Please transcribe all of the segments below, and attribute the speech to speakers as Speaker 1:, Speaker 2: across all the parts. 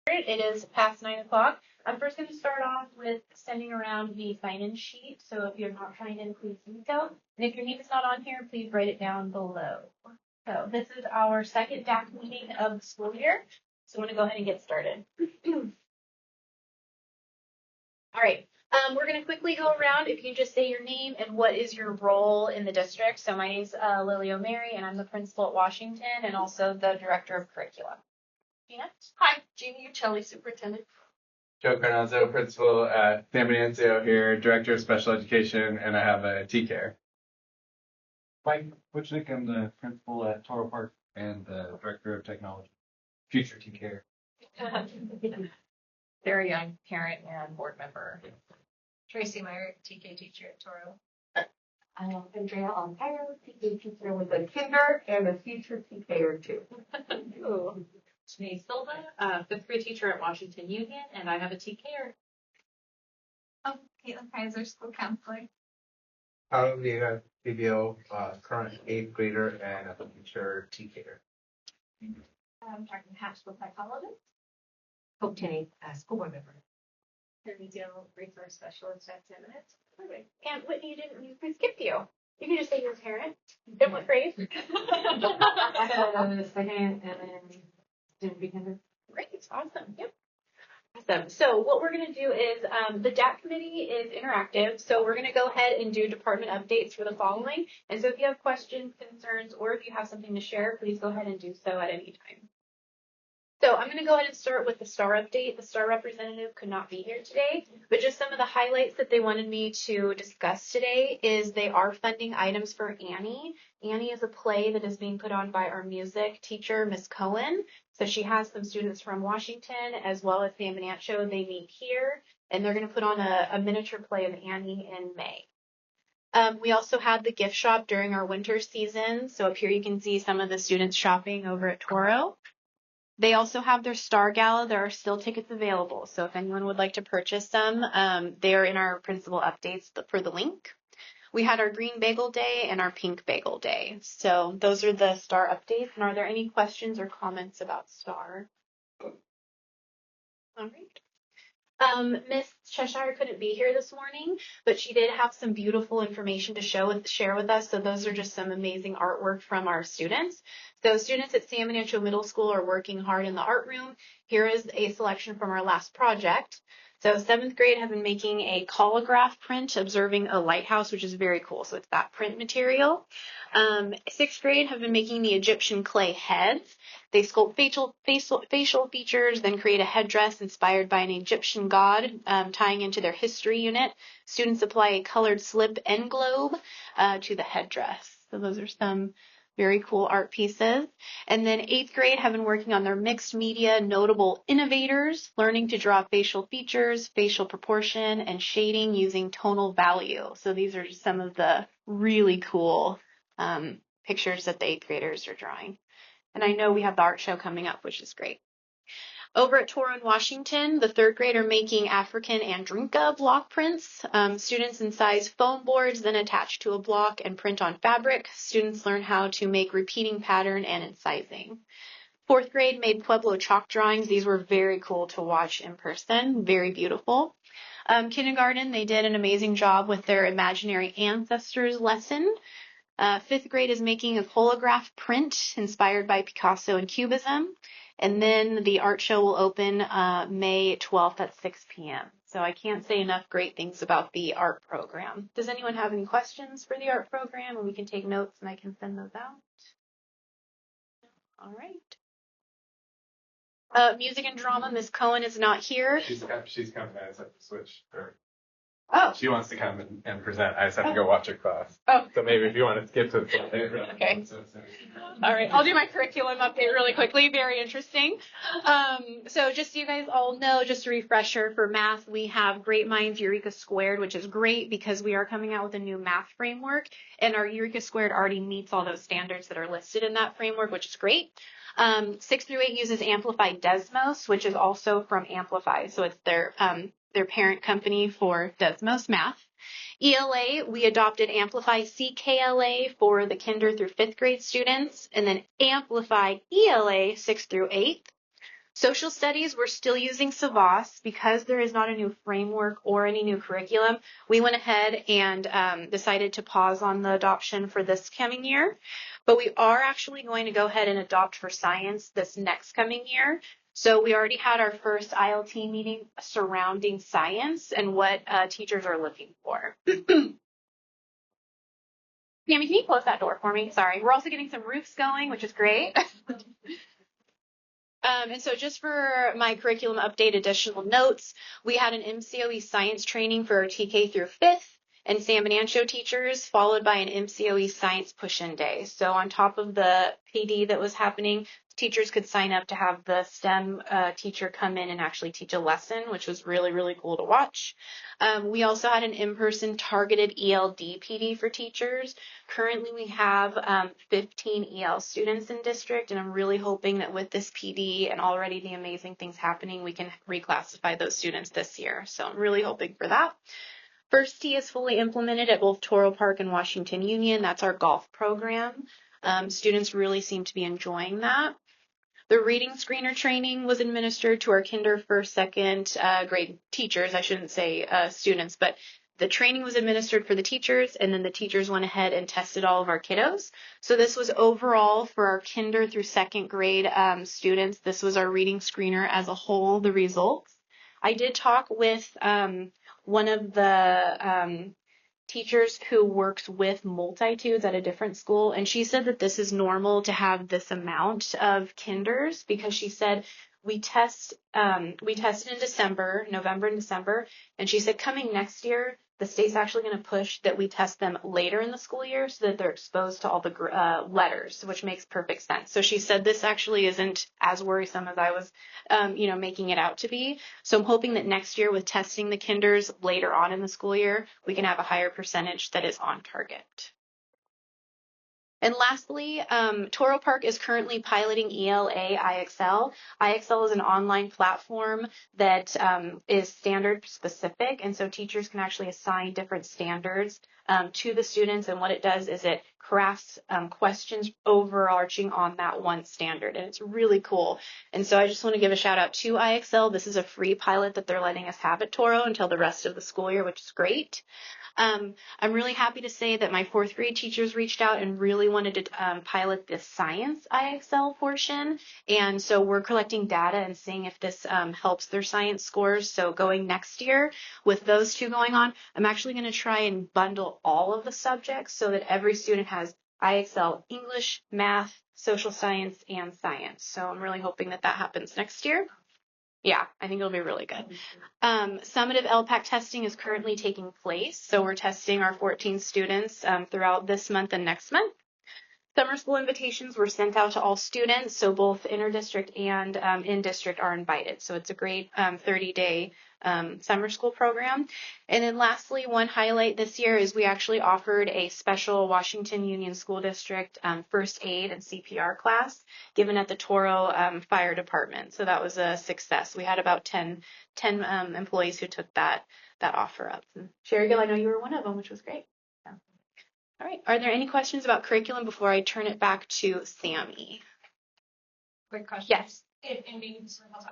Speaker 1: It is past 9 o'clock. I'm first going to start off with sending around the sign-in sheet. So if you're not signed in, please do so. And if your name is not on here, please write it down below. So this is our second DAC meeting of the school year. So I'm going to go ahead and get started. All right. We're going to quickly go around. If you can just say your name and what is your role in the district. So my name is Lily O'Mary, and I'm the principal at Washington and also the director of curriculum. Gina?
Speaker 2: Hi, Jeannie Uccelli, superintendent.
Speaker 3: Joe Carnazzo, principal at San Benicio here, director of special education, and I have a TCare.
Speaker 4: Mike Witchnick, I'm the principal at Toro Park and the director of technology, future TCare.
Speaker 2: Very young parent and board member.
Speaker 5: Tracy Meyer, TK teacher at Toro.
Speaker 6: Andrea Alcairo, TK teacher with a kinder and a future TKer too.
Speaker 2: Denise Silva, fifth grade teacher at Washington Union, and I have a TKer.
Speaker 5: Oh, Caitlin Kaiser, school counselor.
Speaker 7: Diego PBO, current 8th grader and a future TKer.
Speaker 5: Dr. Hatch, school psychologist.
Speaker 6: Hope Tenney, school board member.
Speaker 5: Kirby Deal, resource specialist at 10 minutes.
Speaker 1: Perfect. And Whitney, we skipped you. You can just say you're a parent. In what grade?
Speaker 6: Second and then student weekender.
Speaker 1: Great. Awesome. Yep. Awesome. So what we're going to do is the DAC committee is interactive. So we're going to go ahead and do department updates for the following. And so if you have questions, concerns, or if you have something to share, please go ahead and do so at any time. So I'm going to go ahead and start with the STAR update. The STAR representative could not be here today, but just some of the highlights that they wanted me to discuss today is they are funding items for Annie. Annie is a play that is being put on by our music teacher, Miss Cohen. So she has some students from Washington as well as San Benicio. They meet here, and they're going to put on a miniature play of Annie in May. We also had the gift shop during our winter season. So up here you can see some of the students shopping over at Toro. They also have their Star Gala. There are still tickets available. So if anyone would like to purchase them, they are in our principal updates for the link. We had our Green Bagel Day and our Pink Bagel Day. So those are the STAR updates. And are there any questions or comments about STAR? All right. Miss Cheshire couldn't be here this morning, but she did have some beautiful information to share with us. So those are just some amazing artwork from our students. So students at San Benicio Middle School are working hard in the art room. Here is a selection from our last project. So 7th grade has been making a holograph print observing a lighthouse, which is very cool. So it's that print material. 6th grade have been making the Egyptian clay heads. They sculpt facial features, then create a headdress inspired by an Egyptian god, tying into their history unit. Students apply a colored slip end globe to the headdress. So those are some very cool art pieces. And then 8th grade have been working on their mixed media notable innovators, learning to draw facial features, facial proportion, and shading using tonal value. So these are just some of the really cool pictures that the 8th graders are drawing. And I know we have the art show coming up, which is great. Over at Toro in Washington, the 3rd grade are making African Andrinka block prints. Students incise foam boards, then attach to a block and print on fabric. Students learn how to make repeating pattern and incising. 4th grade made Pueblo chalk drawings. These were very cool to watch in person, very beautiful. Kindergarten, they did an amazing job with their imaginary ancestors lesson. 5th grade is making a holograph print inspired by Picasso and Cubism. And then the art show will open May 12th at 6 p.m. So I can't say enough great things about the art program. Does anyone have any questions for the art program? And we can take notes and I can send those out. All right. Music and drama, Miss Cohen is not here.
Speaker 3: She's coming. I just have to switch her.
Speaker 1: Oh.
Speaker 3: She wants to come and present. I just have to go watch her class.
Speaker 1: Oh.
Speaker 3: So maybe if you want to skip to the
Speaker 1: Okay. All right. I'll do my curriculum update really quickly. Very interesting. So just so you guys all know, just a refresher for math, we have Great Minds Eureka Squared, which is great because we are coming out with a new math framework, and our Eureka Squared already meets all those standards that are listed in that framework, which is great. 6 through 8 uses Amplify Desmos, which is also from Amplify. So it's their parent company for Desmos Math. ELA, we adopted Amplify CKLA for the kinder through 5th grade students, and then Amplify ELA 6th through 8th. Social studies, we're still using Savas because there is not a new framework or any new curriculum. We went ahead and decided to pause on the adoption for this coming year, but we are actually going to go ahead and adopt for science this next coming year. So we already had our first ILT meeting surrounding science and what teachers are looking for. Tammy, can you close that door for me? Sorry. We're also getting some roofs going, which is great. And so just for my curriculum update additional notes, we had an MCOE science training for our TK through 5th and San Bernardino teachers, followed by an MCOE science push-in day. So on top of the PD that was happening, teachers could sign up to have the STEM teacher come in and actually teach a lesson, which was really, really cool to watch. We also had an in-person targeted ELD PD for teachers. Currently, we have 15 EL students in district, and I'm really hoping that with this PD and already the amazing things happening, we can reclassify those students this year. So I'm really hoping for that. First Tee is fully implemented at both Toro Park and Washington Union. That's our golf program. Students really seem to be enjoying that. The reading screener training was administered to our kinder, first, second grade teachers. I shouldn't say students, but the training was administered for the teachers, and then the teachers went ahead and tested all of our kiddos. So this was overall for our kinder through second grade students. This was our reading screener as a whole, the results. I did talk with one of the teachers who works with multitudes at a different school, and she said that this is normal to have this amount of kinders because she said we tested in December, November and December, and she said coming next year the state's actually going to push that we test them later in the school year so that they're exposed to all the letters, which makes perfect sense. So she said this actually isn't as worrisome as I was, making it out to be. So I'm hoping that next year with testing the kinders later on in the school year, we can have a higher percentage that is on target. And lastly, Toro Park is currently piloting ELA IXL. IXL is an online platform that is standard specific, and so teachers can actually assign different standards to the students, and what it does is it crafts questions overarching on that one standard, and it's really cool. And so I just want to give a shout out to IXL. This is a free pilot that they're letting us have at Toro until the rest of the school year, which is great. I'm really happy to say that my fourth grade teachers reached out and really wanted to pilot this science IXL portion. And so we're collecting data and seeing if this helps their science scores. So going next year with those two going on, I'm actually going to try and bundle all of the subjects so that every student has IXL English, math, social science, and science. So I'm really hoping that that happens next year. Yeah, I think it'll be really good. Summative LPAC testing is currently taking place. So we're testing our 14 students throughout this month and next month. Summer school invitations were sent out to all students. So both inter-district and in-district are invited. So it's a great 30-day summer school program. And then lastly, one highlight this year is we actually offered a special Washington Union School District first aid and CPR class given at the Toro Fire Department. So that was a success. We had about 10 employees who took that offer up. And Sherry Gill, I know you were one of them, which was great. So. All right. Are there any questions about curriculum before I turn it back to Sammy?
Speaker 5: Quick question.
Speaker 1: Yes.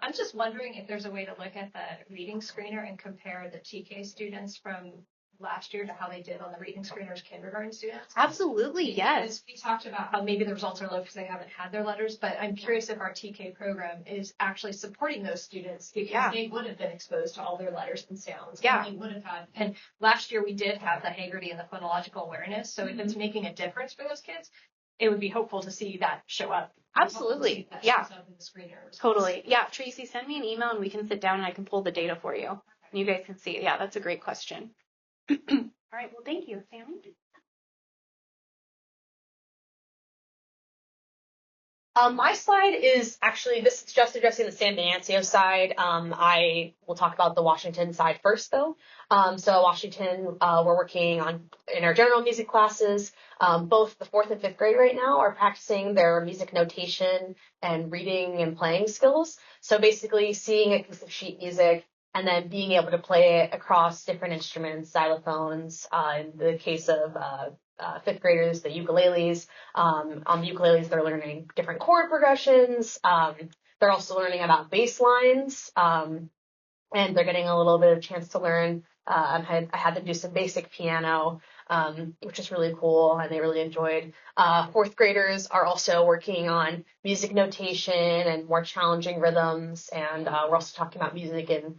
Speaker 5: I'm just wondering if there's a way to look at the reading screener and compare the TK students from last year to how they did on the reading screeners kindergarten students.
Speaker 1: Absolutely, yes.
Speaker 5: Because we talked about how maybe the results are low because they haven't had their letters, but I'm curious if our TK program is actually supporting those students because they would have been exposed to all their letters and sounds.
Speaker 1: Yeah.
Speaker 5: And they would have had, and last year we did have the Haggerty and the phonological awareness. So if it's making a difference for those kids, it would be hopeful to see that show up.
Speaker 1: Absolutely.
Speaker 5: That
Speaker 1: Yeah.
Speaker 5: shows up in the screener.
Speaker 1: Totally. Yeah. Tracy, send me an email and we can sit down and I can pull the data for you. And you guys can see. Yeah, that's a great question. All right. Well, thank you, Sammy.
Speaker 8: My slide is actually, this is just addressing the San Bernardino side. I will talk about the Washington side first, though. So Washington, we're working on in our general music classes. Both the 4th and 5th grade right now are practicing their music notation and reading and playing skills. So basically seeing a piece of sheet music and then being able to play it across different instruments, xylophones, in the case of 5th graders, the ukuleles. On the ukuleles, they're learning different chord progressions, They're also learning about bass lines, and they're getting a little bit of chance to learn. I had them do some basic piano, which is really cool, and they really enjoyed. Fourth graders are also working on music notation and more challenging rhythms, and we're also talking about music in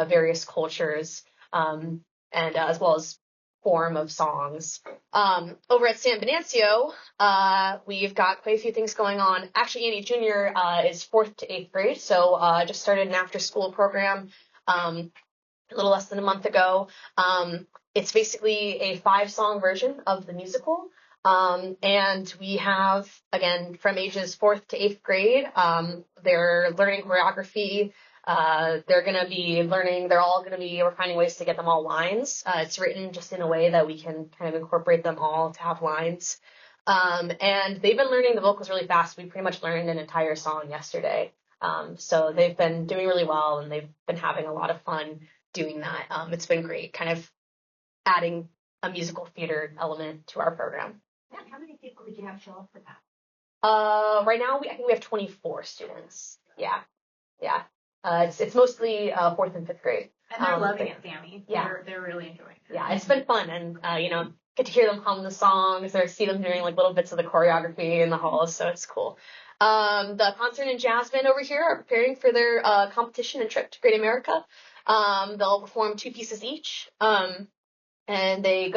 Speaker 8: various cultures, and as well as form of songs. Over at San Venancio, we've got quite a few things going on. Actually, Annie Jr. Is 4th to 8th grade, so just started an after-school program a little less than a month ago. It's basically a 5-song version of the musical. And we have, again, from ages 4th to 8th grade, they're learning choreography. We're finding ways to get them all lines. It's written just in a way that we can kind of incorporate them all to have lines. And they've been learning the vocals really fast. We pretty much learned an entire song yesterday. So they've been doing really well, and they've been having a lot of fun doing that. It's been great, kind of adding a musical theater element to our program.
Speaker 6: Yeah, how many people did you have show up for that?
Speaker 8: Right now, I think we have 24 students. Yeah. It's mostly 4th and 5th grade.
Speaker 1: And they're loving it, Sammy.
Speaker 8: Yeah.
Speaker 1: They're really enjoying it.
Speaker 8: Yeah, it's been fun, and get to hear them hum the songs or see them doing like little bits of the choreography in the halls, so it's cool. The concert and jazz band over here are preparing for their competition and trip to Great America. They'll perform 2 pieces each, and they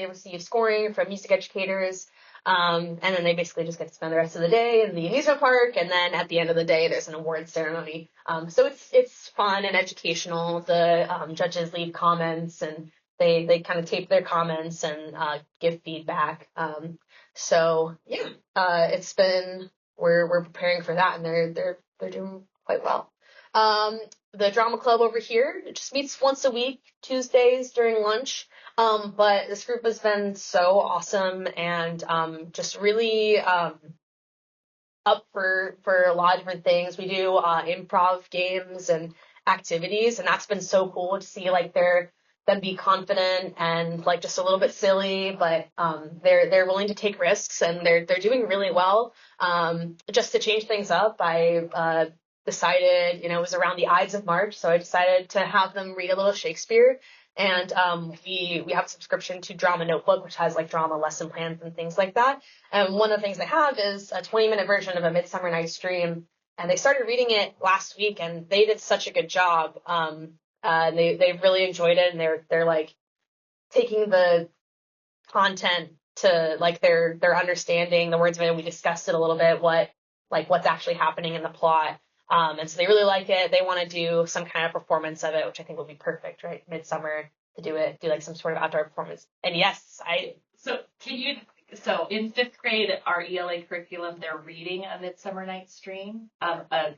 Speaker 8: receive scoring from music educators, and then they basically just get to spend the rest of the day in the amusement park, and then at the end of the day there's an awards ceremony. So it's fun and educational. The judges leave comments, and they kind of tape their comments and give feedback. So yeah, we're preparing for that, and they're doing quite well. The drama club over here, it just meets once a week, Tuesdays during lunch. But this group has been so awesome, and just really up for a lot of different things. We do improv games and activities, and that's been so cool to see like them be confident and like just a little bit silly, but they're willing to take risks, and they're doing really well. Just to change things up, I decided, it was around the Ides of March, so I decided to have them read a little Shakespeare. And we have a subscription to Drama Notebook, which has like drama lesson plans and things like that. And one of the things they have is a 20-minute version of A Midsummer Night's Dream. And they started reading it last week, and they did such a good job. They really enjoyed it, and they're like taking the content to like they're understanding the words of it. And we discussed it a little bit, what's actually happening in the plot. And so they really like it. They want to do some kind of performance of it, which I think would be perfect, right? Midsummer to do like some sort of outdoor performance. And yes,
Speaker 2: So in 5th grade, our ELA curriculum, they're reading A Midsummer Night's Dream, a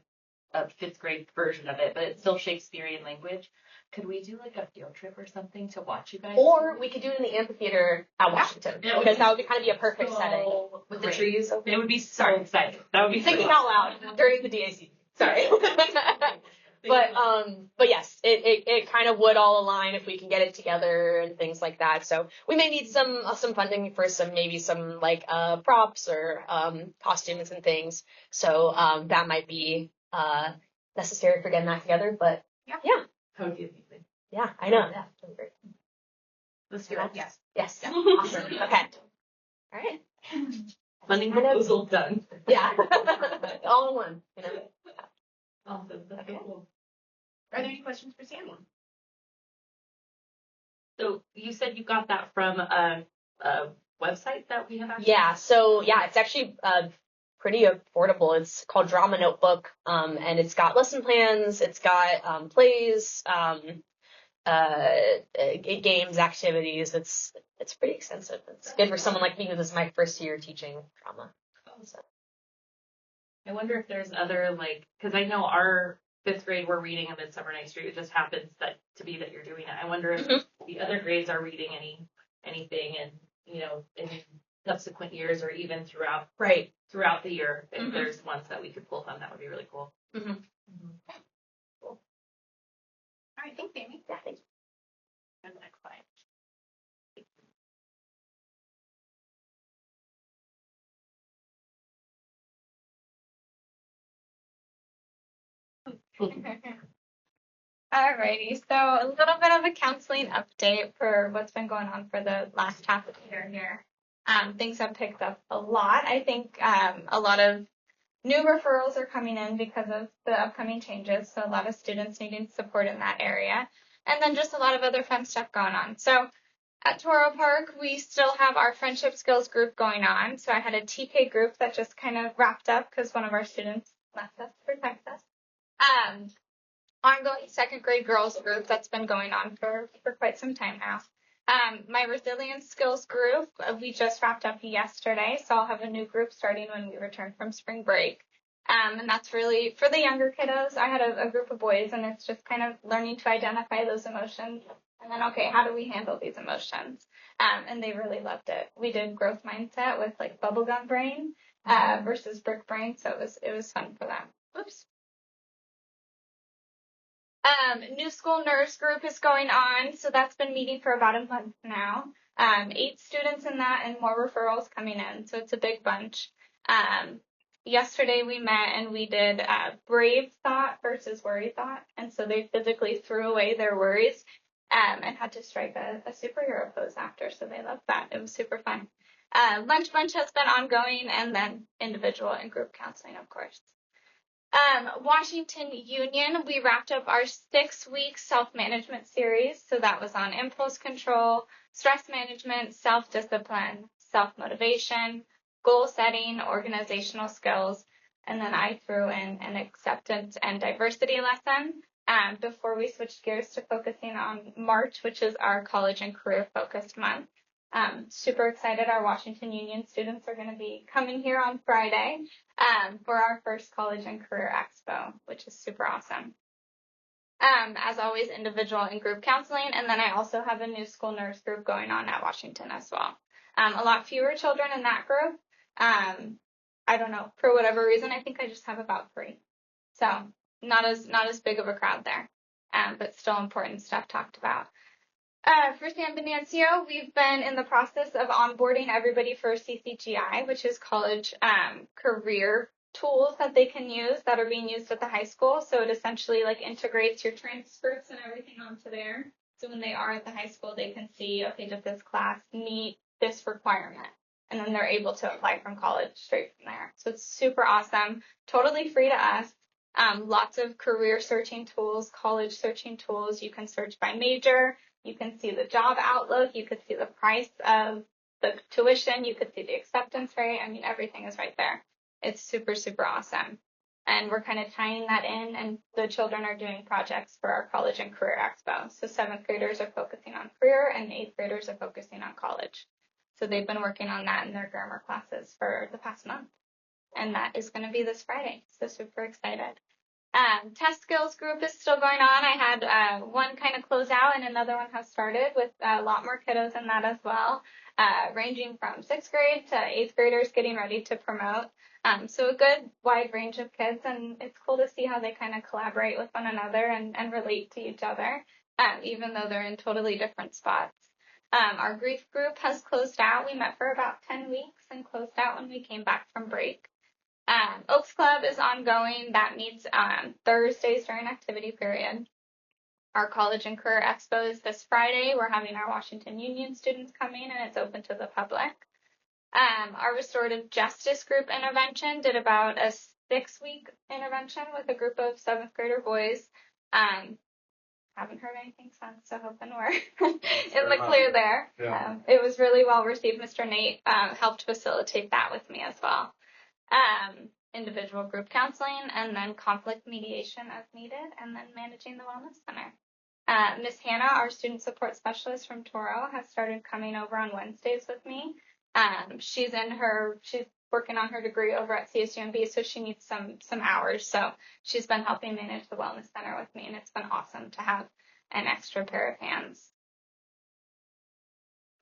Speaker 2: 5th grade version of it, but it's still Shakespearean language. Could we do like a field trip or something to watch you guys?
Speaker 8: Or we could do it in the amphitheater at Washington, because that would kind of be a perfect setting with the trees.
Speaker 2: It would be so exciting. That would be
Speaker 8: Thinking out loud during the DAC. Sorry. But yes, it kind of would all align if we can get it together and things like that. So we may need some funding for some like props or costumes and things. So that might be necessary for getting that together. But yeah.
Speaker 2: How would you think?
Speaker 8: Yeah, I know. Yeah, that'd be great.
Speaker 1: Let's do it. Yes.
Speaker 8: Yes. Awesome. Okay. All right.
Speaker 2: Funding proposal done.
Speaker 8: Yeah. All in one.
Speaker 2: Awesome. That's
Speaker 1: Okay.
Speaker 2: cool.
Speaker 1: Are there any questions for Sammy?
Speaker 2: So you said you got that from a website that we have access
Speaker 8: Yeah. So yeah, it's actually pretty affordable. It's called Drama Notebook, and it's got lesson plans. It's got plays, games, activities. It's pretty extensive. It's good for someone like me who this is my first year teaching drama. So.
Speaker 2: I wonder if there's other, because I know our 5th grade, we're reading A Midsummer Night's Dream. It just happens that you're doing it. I wonder if the other grades are reading anything and, in subsequent years or even throughout the year. If there's ones that we could pull from, that would be really cool.
Speaker 8: Mm-hmm.
Speaker 1: Cool. All right. Thanks, Sammy.
Speaker 8: Yeah, thanks.
Speaker 1: And the next slide.
Speaker 9: Alrighty, so a little bit of a counseling update for what's been going on for the last half of the year here. Things have picked up a lot. I think a lot of new referrals are coming in because of the upcoming changes, so a lot of students needing support in that area. And then just a lot of other fun stuff going on. So at Toro Park, we still have our friendship skills group going on. So I had a TK group that just kind of wrapped up because one of our students left us for Texas. Ongoing second grade girls group that's been going on for quite some time now. My resilience skills group, we just wrapped up yesterday, so I'll have a new group starting when we return from spring break. And that's really for the younger kiddos. I had a group of boys, and it's just kind of learning to identify those emotions. And then, okay, how do we handle these emotions? And they really loved it. We did growth mindset with like bubblegum brain versus brick brain, so it was fun for them. Oops. New school nurse group is going on, so that's been meeting for about a month now. 8 students in that and more referrals coming in, so it's a big bunch. Yesterday we met and we did brave thought versus worry thought, and so they physically threw away their worries and had to strike a superhero pose after, so they loved that. It was super fun. Lunch bunch has been ongoing, and then individual and group counseling, of course. Washington Union, we wrapped up our 6-week self-management series. So that was on impulse control, stress management, self-discipline, self-motivation, goal setting, organizational skills. And then I threw in an acceptance and diversity lesson before we switched gears to focusing on March, which is our college and career focused month. Super excited. Our Washington Union students are going to be coming here on Friday for our first college and career expo, which is super awesome. As always, individual and group counseling. And then I also have a new school nurse group going on at Washington as well. A lot fewer children in that group. I don't know, for whatever reason, I think I just have about 3. So not as big of a crowd there, but still important stuff talked about. For San Venancio, we've been in the process of onboarding everybody for CCGI, which is college career tools that they can use that are being used at the high school. So it essentially like integrates your transcripts and everything onto there. So when they are at the high school, they can see, okay, does this class meet this requirement? And then they're able to apply from college straight from there. So it's super awesome, totally free to us. Lots of career searching tools, college searching tools. You can search by major. You can see the job outlook. You could see the price of the tuition. You could see the acceptance rate. I mean, everything is right there. It's super, super awesome. And we're kind of tying that in, and the children are doing projects for our college and career expo. So 7th graders are focusing on career and 8th graders are focusing on college. So they've been working on that in their grammar classes for the past month. And that is going to be this Friday. So super excited. Test skills group is still going on. I had one kind of close out and another one has started with a lot more kiddos in that as well, ranging from 6th grade to 8th graders getting ready to promote. So a good wide range of kids, and it's cool to see how they kind of collaborate with one another and relate to each other, even though they're in totally different spots. Our grief group has closed out. We met for about 10 weeks and closed out when we came back from break. Oaks Club is ongoing. That meets Thursdays during activity period. Our college and career expo is this Friday. We're having our Washington Union students coming, and it's open to the public. Our restorative justice group intervention did about a 6-week intervention with a group of 7th grader boys. Haven't heard anything since, so hoping we're in the clear there.
Speaker 3: Yeah.
Speaker 9: It was really well received. Mr. Nate helped facilitate that with me as well. Individual group counseling, and then conflict mediation as needed, and then managing the wellness center. Miss Hannah, our student support specialist from Toro, has started coming over on Wednesdays with me. She's working on her degree over at CSUMB, so she needs some hours. So she's been helping manage the wellness center with me, and it's been awesome to have an extra pair of hands.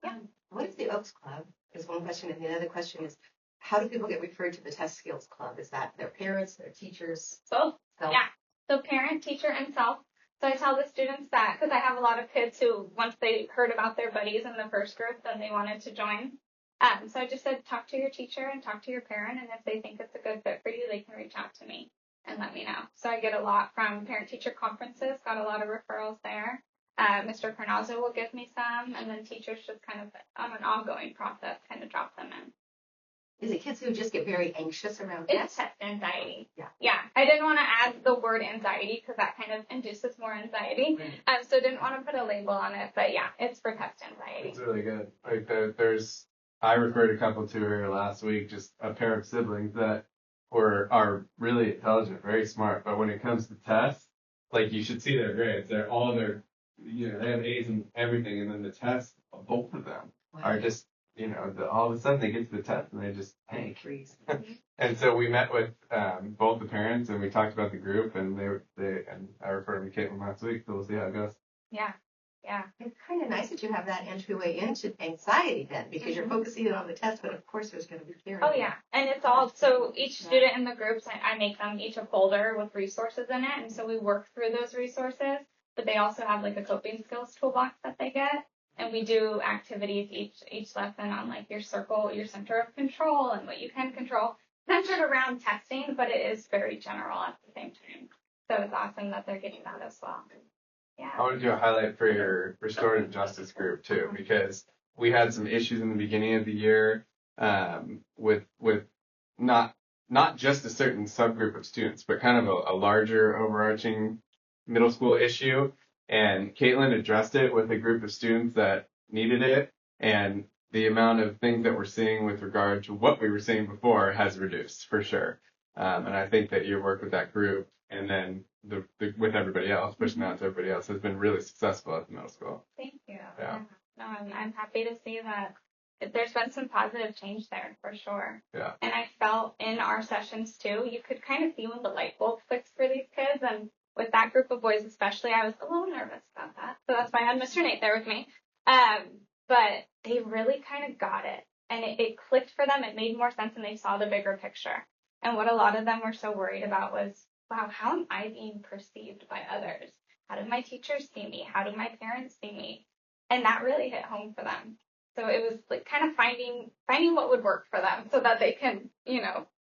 Speaker 6: Yeah. What is the Oaks Club? Is one question, and the other question is, how do people get referred to the Test Skills Club? Is that their parents, their teachers?
Speaker 9: Both.
Speaker 6: Self?
Speaker 9: Yeah. So parent, teacher, and self. So I tell the students that because I have a lot of kids who, once they heard about their buddies in the first group, then they wanted to join. So I just said, talk to your teacher and talk to your parent, and if they think it's a good fit for you, they can reach out to me. and let me know. So I get a lot from parent-teacher conferences, got a lot of referrals there. Mr. Carnazzo will give me some, and then teachers just kind of on an ongoing process kind of drop them in.
Speaker 6: Is it kids who just get very anxious around
Speaker 9: It's
Speaker 6: tests?
Speaker 9: test anxiety.
Speaker 6: Yeah.
Speaker 9: Yeah. I didn't want to add the word anxiety because that kind of induces more anxiety. So didn't want to put a label on it, but yeah, it's for test anxiety.
Speaker 3: It's really good. Like I referred a couple to her last week, just a pair of siblings that are really intelligent, very smart, but when it comes to tests, like you should see their grades. They have A's in everything, and then the tests, both of them are just, all of a sudden they get to the test and they just tank.
Speaker 6: Freeze.
Speaker 3: And so we met with both the parents and we talked about the group, and and I referred them to Caitlin last week, so we'll see how it goes.
Speaker 9: Yeah. Yeah.
Speaker 6: It's kind of nice that you have that entryway into anxiety then, because you're
Speaker 9: Mhm.
Speaker 6: focusing on the test, but of course there's going to be theory.
Speaker 9: Oh yeah, and it's all, so each student in the groups, I make them each a folder with resources in it, and so we work through those resources, but they also have like a coping skills toolbox that they get, and we do activities each lesson on like your center of control and what you can control, centered around testing, but it is very general at the same time. So it's awesome that they're getting that as well.
Speaker 3: I
Speaker 9: Yeah.
Speaker 3: want to do a highlight for your restorative justice group too, because we had some issues in the beginning of the year with not just a certain subgroup of students, but kind of a larger overarching middle school issue. And Caitlin addressed it with a group of students that needed it, and the amount of things that we're seeing with regard to what we were seeing before has reduced for sure. And I think that your work with that group and then with everybody else, pushing out to everybody else, has been really successful at the middle school.
Speaker 9: Thank you.
Speaker 3: Yeah.
Speaker 9: No, I'm happy to see that there's been some positive change there for sure.
Speaker 3: Yeah.
Speaker 9: And I felt in our sessions too, you could kind of see when the light bulb clicks for these kids. And with that group of boys especially, I was a little nervous about that. So that's why I had Mr. Nate there with me. But they really kind of got it. And it clicked for them. It made more sense and they saw the bigger picture. And what a lot of them were so worried about was, wow, how am I being perceived by others? How do my teachers see me? How do my parents see me? And that really hit home for them. So it was like kind of finding what would work for them so that they can,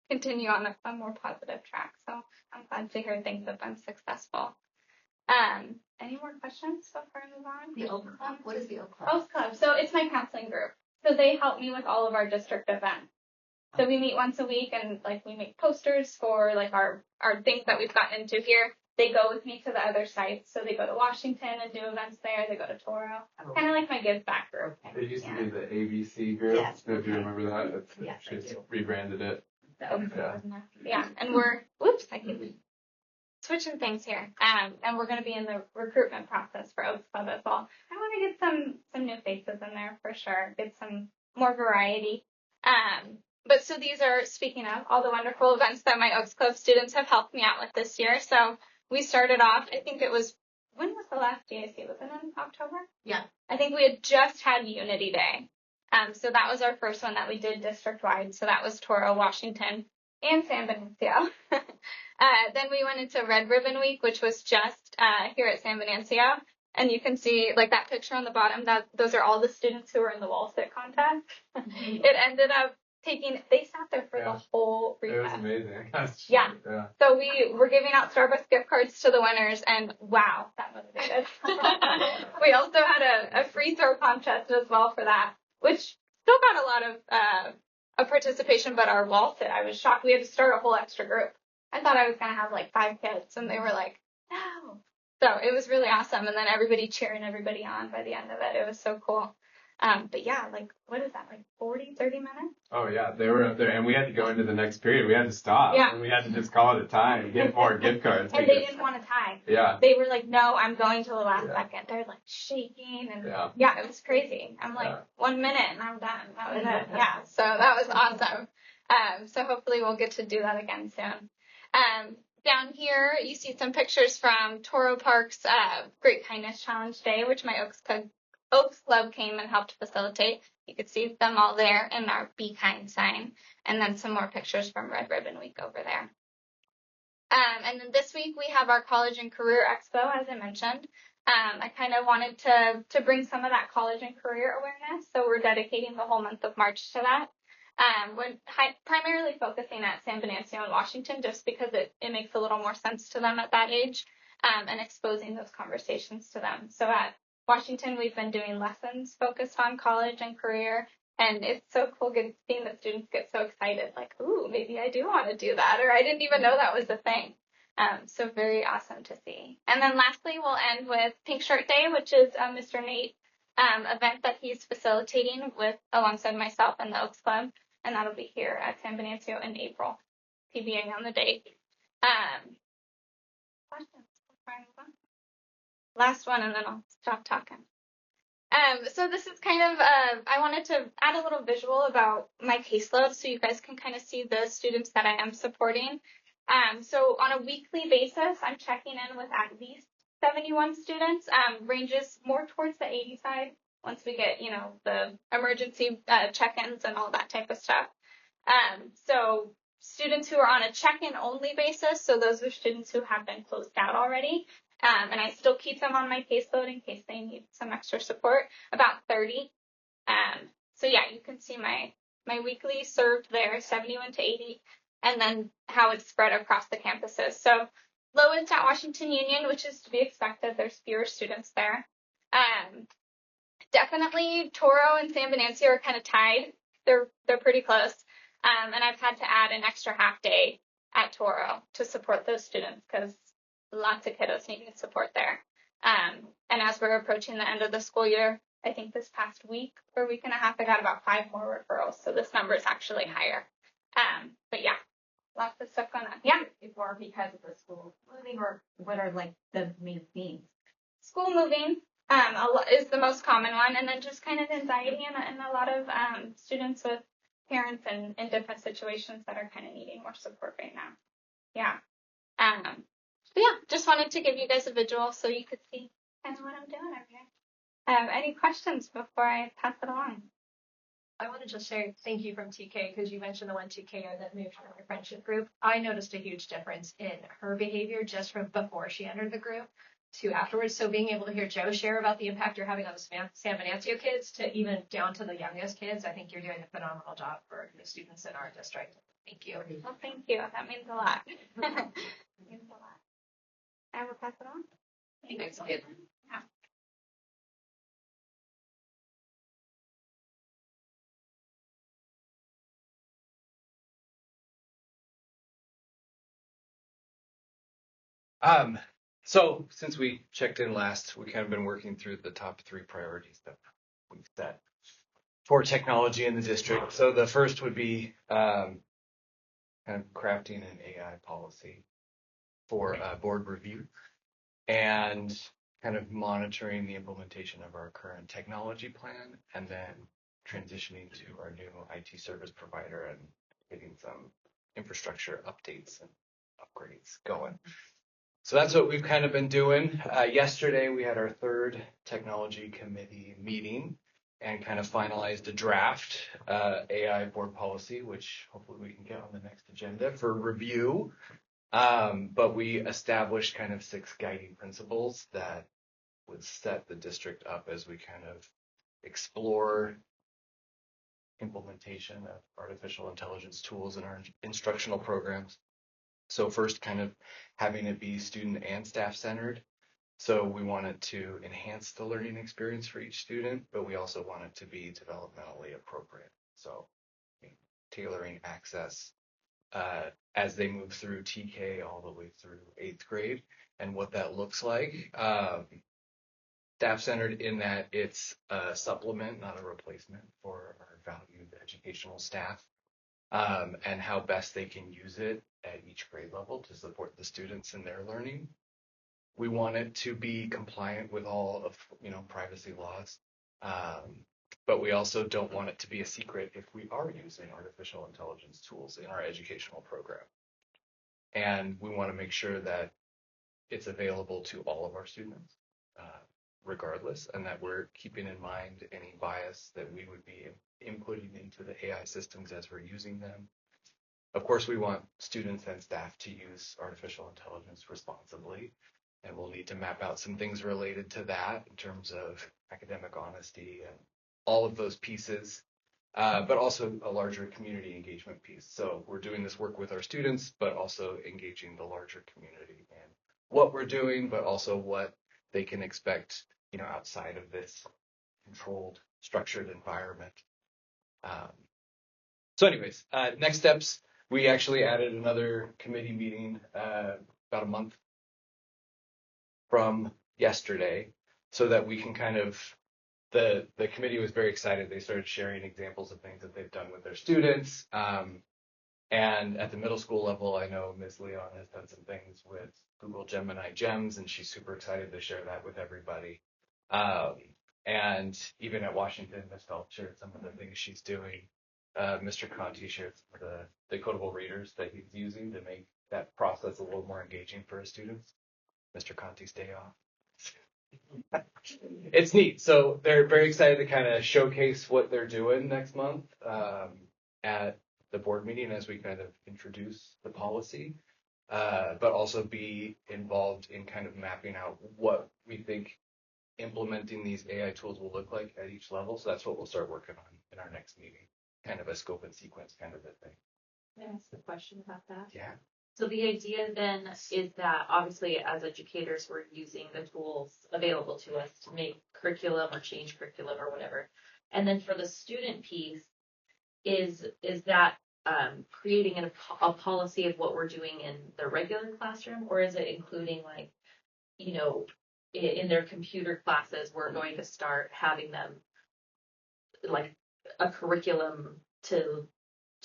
Speaker 9: continue on a more positive track. So I'm glad to hear things have been successful. Any more questions before I move on?
Speaker 6: The Oak Club? What is the Oak Club?
Speaker 9: Oak Club. So it's my counseling group. So they help me with all of our district events. So we meet once a week and like we make posters for like our things that we've gotten into here. They go with me to the other sites. So they go to Washington and do events there. They go to Toro. Kind of like my give back group.
Speaker 3: It used to be the ABC group,
Speaker 6: Yes.
Speaker 3: if you remember that.
Speaker 6: Yes, I
Speaker 3: She's
Speaker 6: do.
Speaker 3: rebranded it.
Speaker 9: The Oak
Speaker 3: Yeah.
Speaker 9: Club. Yeah. And I keep switching things here. And we're going to be in the recruitment process for Oaks Club as well. I want to get some new faces in there for sure. Get some more variety. But so these are, speaking of all the wonderful events that my Oaks Club students have helped me out with this year. So we started off, I think it was, when was the last GAC? Was it in October?
Speaker 6: Yeah.
Speaker 9: I think we had just had Unity Day. So that was our first one that we did district-wide. So that was Toro, Washington, and San Venancio. Then we went into Red Ribbon Week, which was just here at San Venancio. And you can see, like that picture on the bottom, those are all the students who were in the wall sit contest. It ended up they sat there for the whole
Speaker 3: It was
Speaker 9: recess.
Speaker 3: amazing.
Speaker 9: Yeah.
Speaker 3: Yeah.
Speaker 9: So we were giving out Starbucks gift cards to the winners, and wow, that motivated. We also had a free throw contest as well for that, which still got a lot of participation, but our wall sit, I was shocked. We had to start a whole extra group. I thought I was going to have like 5 kids, and they were like, no. So it was really awesome, and then everybody cheering everybody on by the end of it. It was so cool. But yeah, like, what is that, like 40, 30 minutes?
Speaker 3: Oh yeah, they were up there, and we had to go into the next period. We had to stop,
Speaker 9: Yeah.
Speaker 3: and we had to just call it a time and get more gift cards.
Speaker 9: And they
Speaker 3: because-
Speaker 9: didn't want to tie.
Speaker 3: Yeah,
Speaker 9: They were like, no, I'm going till the last
Speaker 3: Yeah.
Speaker 9: second. They're like shaking and
Speaker 3: yeah.
Speaker 9: it was crazy. I'm like,
Speaker 3: Yeah.
Speaker 9: 1 minute and I'm done. That was it. Yeah. So that was awesome. So hopefully we'll get to do that again soon. Down here, you see some pictures from Toro Park's Great Kindness Challenge Day, which my Oaks Club came and helped facilitate. You could see them all there in our Be Kind sign. And then some more pictures from Red Ribbon Week over there. And then this week we have our College and Career Expo, as I mentioned. I kind of wanted to bring some of that college and career awareness, so we're dedicating the whole month of March to that. We're primarily focusing at San Venancio and Washington just because it makes a little more sense to them at that age, and exposing those conversations to them. So at Washington, we've been doing lessons focused on college and career, and it's so cool seeing the students get so excited, like, ooh, maybe I do want to do that, or I didn't even know that was a thing. So very awesome to see. And then lastly, we'll end with Pink Shirt Day, which is Mr. Nate event that he's facilitating alongside myself and the Oaks Club, and that'll be here at San Venancio in April, TBA on the date. Questions before I move on? Last one, and then I'll stop talking. So this is kind of, I wanted to add a little visual about my caseload so you guys can kind of see the students that I am supporting. So on a weekly basis, I'm checking in with at least 71 students, ranges more towards the 80 side once we get, the emergency check-ins and all that type of stuff. So students who are on a check-in only basis, so those are students who have been closed out already, and I still keep them on my caseload in case they need some extra support, about 30. So yeah, you can see my weekly served there, 71 to 80, and then how it's spread across the campuses. So lowest at Washington Union, which is to be expected. There's fewer students there. Definitely Toro and San Venancio are kind of tied. They're pretty close. And I've had to add an extra half day at Toro to support those students because lots of kiddos needing support there. And as we're approaching the end of the school year, I think this past week or week and a half, I got about 5 more referrals. So this number is actually higher. But yeah, lots of stuff going on. Yeah.
Speaker 10: Or because of the school moving, or what are like the main themes?
Speaker 9: School moving is the most common one, and then just kind of anxiety and a lot of students with parents in different situations that are kind of needing more support right now. Yeah. But yeah, just wanted to give you guys a visual so you could see kind of what I'm doing over here. Any questions before I pass it along?
Speaker 5: I want to just say thank you from TK because you mentioned the one TKer that moved from your friendship group. I noticed a huge difference in her behavior just from before she entered the group to afterwards. So being able to hear Joe share about the impact you're having on the San Venancio kids to even down to the youngest kids, I think you're doing a phenomenal job for the students in our district. Thank you.
Speaker 9: Well, thank you. That means a lot. Means a lot. I will pass it on.
Speaker 5: Thanks.
Speaker 9: Yeah.
Speaker 4: So since we checked in last, we kind of been working through the top 3 priorities that we've set for technology in the district. So the first would be kind of crafting an AI policy for board review and kind of monitoring the implementation of our current technology plan, and then transitioning to our new IT service provider and getting some infrastructure updates and upgrades going. So that's what we've kind of been doing. Yesterday, we had our 3rd technology committee meeting and kind of finalized a draft AI board policy, which hopefully we can get on the next agenda for review. But we established kind of 6 guiding principles that would set the district up as we kind of explore implementation of artificial intelligence tools in our instructional programs. So first, kind of having it be student and staff centered. So we want it to enhance the learning experience for each student, but we also want it to be developmentally appropriate. So tailoring access as they move through TK all the way through 8th grade and what that looks like. Staff centered in that it's a supplement, not a replacement for our valued educational staff. And how best they can use it at each grade level to support the students in their learning. We want it to be compliant with all of privacy laws, but we also don't want it to be a secret if we are using artificial intelligence tools in our educational program. And we want to make sure that it's available to all of our students, regardless, and that we're keeping in mind any bias that we would be inputting into the AI systems as we're using them. Of course, we want students and staff to use artificial intelligence responsibly, and we'll need to map out some things related to that in terms of academic honesty and all of those pieces. but also a larger community engagement piece. So we're doing this work with our students, but also engaging the larger community and what we're doing, but also what they can expect, outside of this controlled, structured environment. So anyways, next steps, we actually added another committee meeting about a month from yesterday so that we can kind of, the committee was very excited. They started sharing examples of things that they've done with their students. And at the middle school level, I know Ms. Leon has done some things with Google Gemini Gems, and she's super excited to share that with everybody. And even at Washington, Ms. Phelps shared some of the things she's doing. Mr. Conti shared some of the decodable readers that he's using to make that process a little more engaging for his students. Mr. Conti's day off. It's neat. So they're very excited to kind of showcase what they're doing next month at the board meeting as we kind of introduce the policy, but also be involved in kind of mapping out what we think implementing these AI tools will look like at each level. So that's what we'll start working on in our next meeting, kind of a scope and sequence kind of a thing.
Speaker 2: Can I ask a question about that?
Speaker 4: Yeah.
Speaker 2: So the idea then is that obviously as educators, we're using the tools available to us to make curriculum or change curriculum or whatever. And then for the student piece, is that creating a policy of what we're doing in the regular classroom, or is it including like, in their computer classes, we're going to start having them like a curriculum to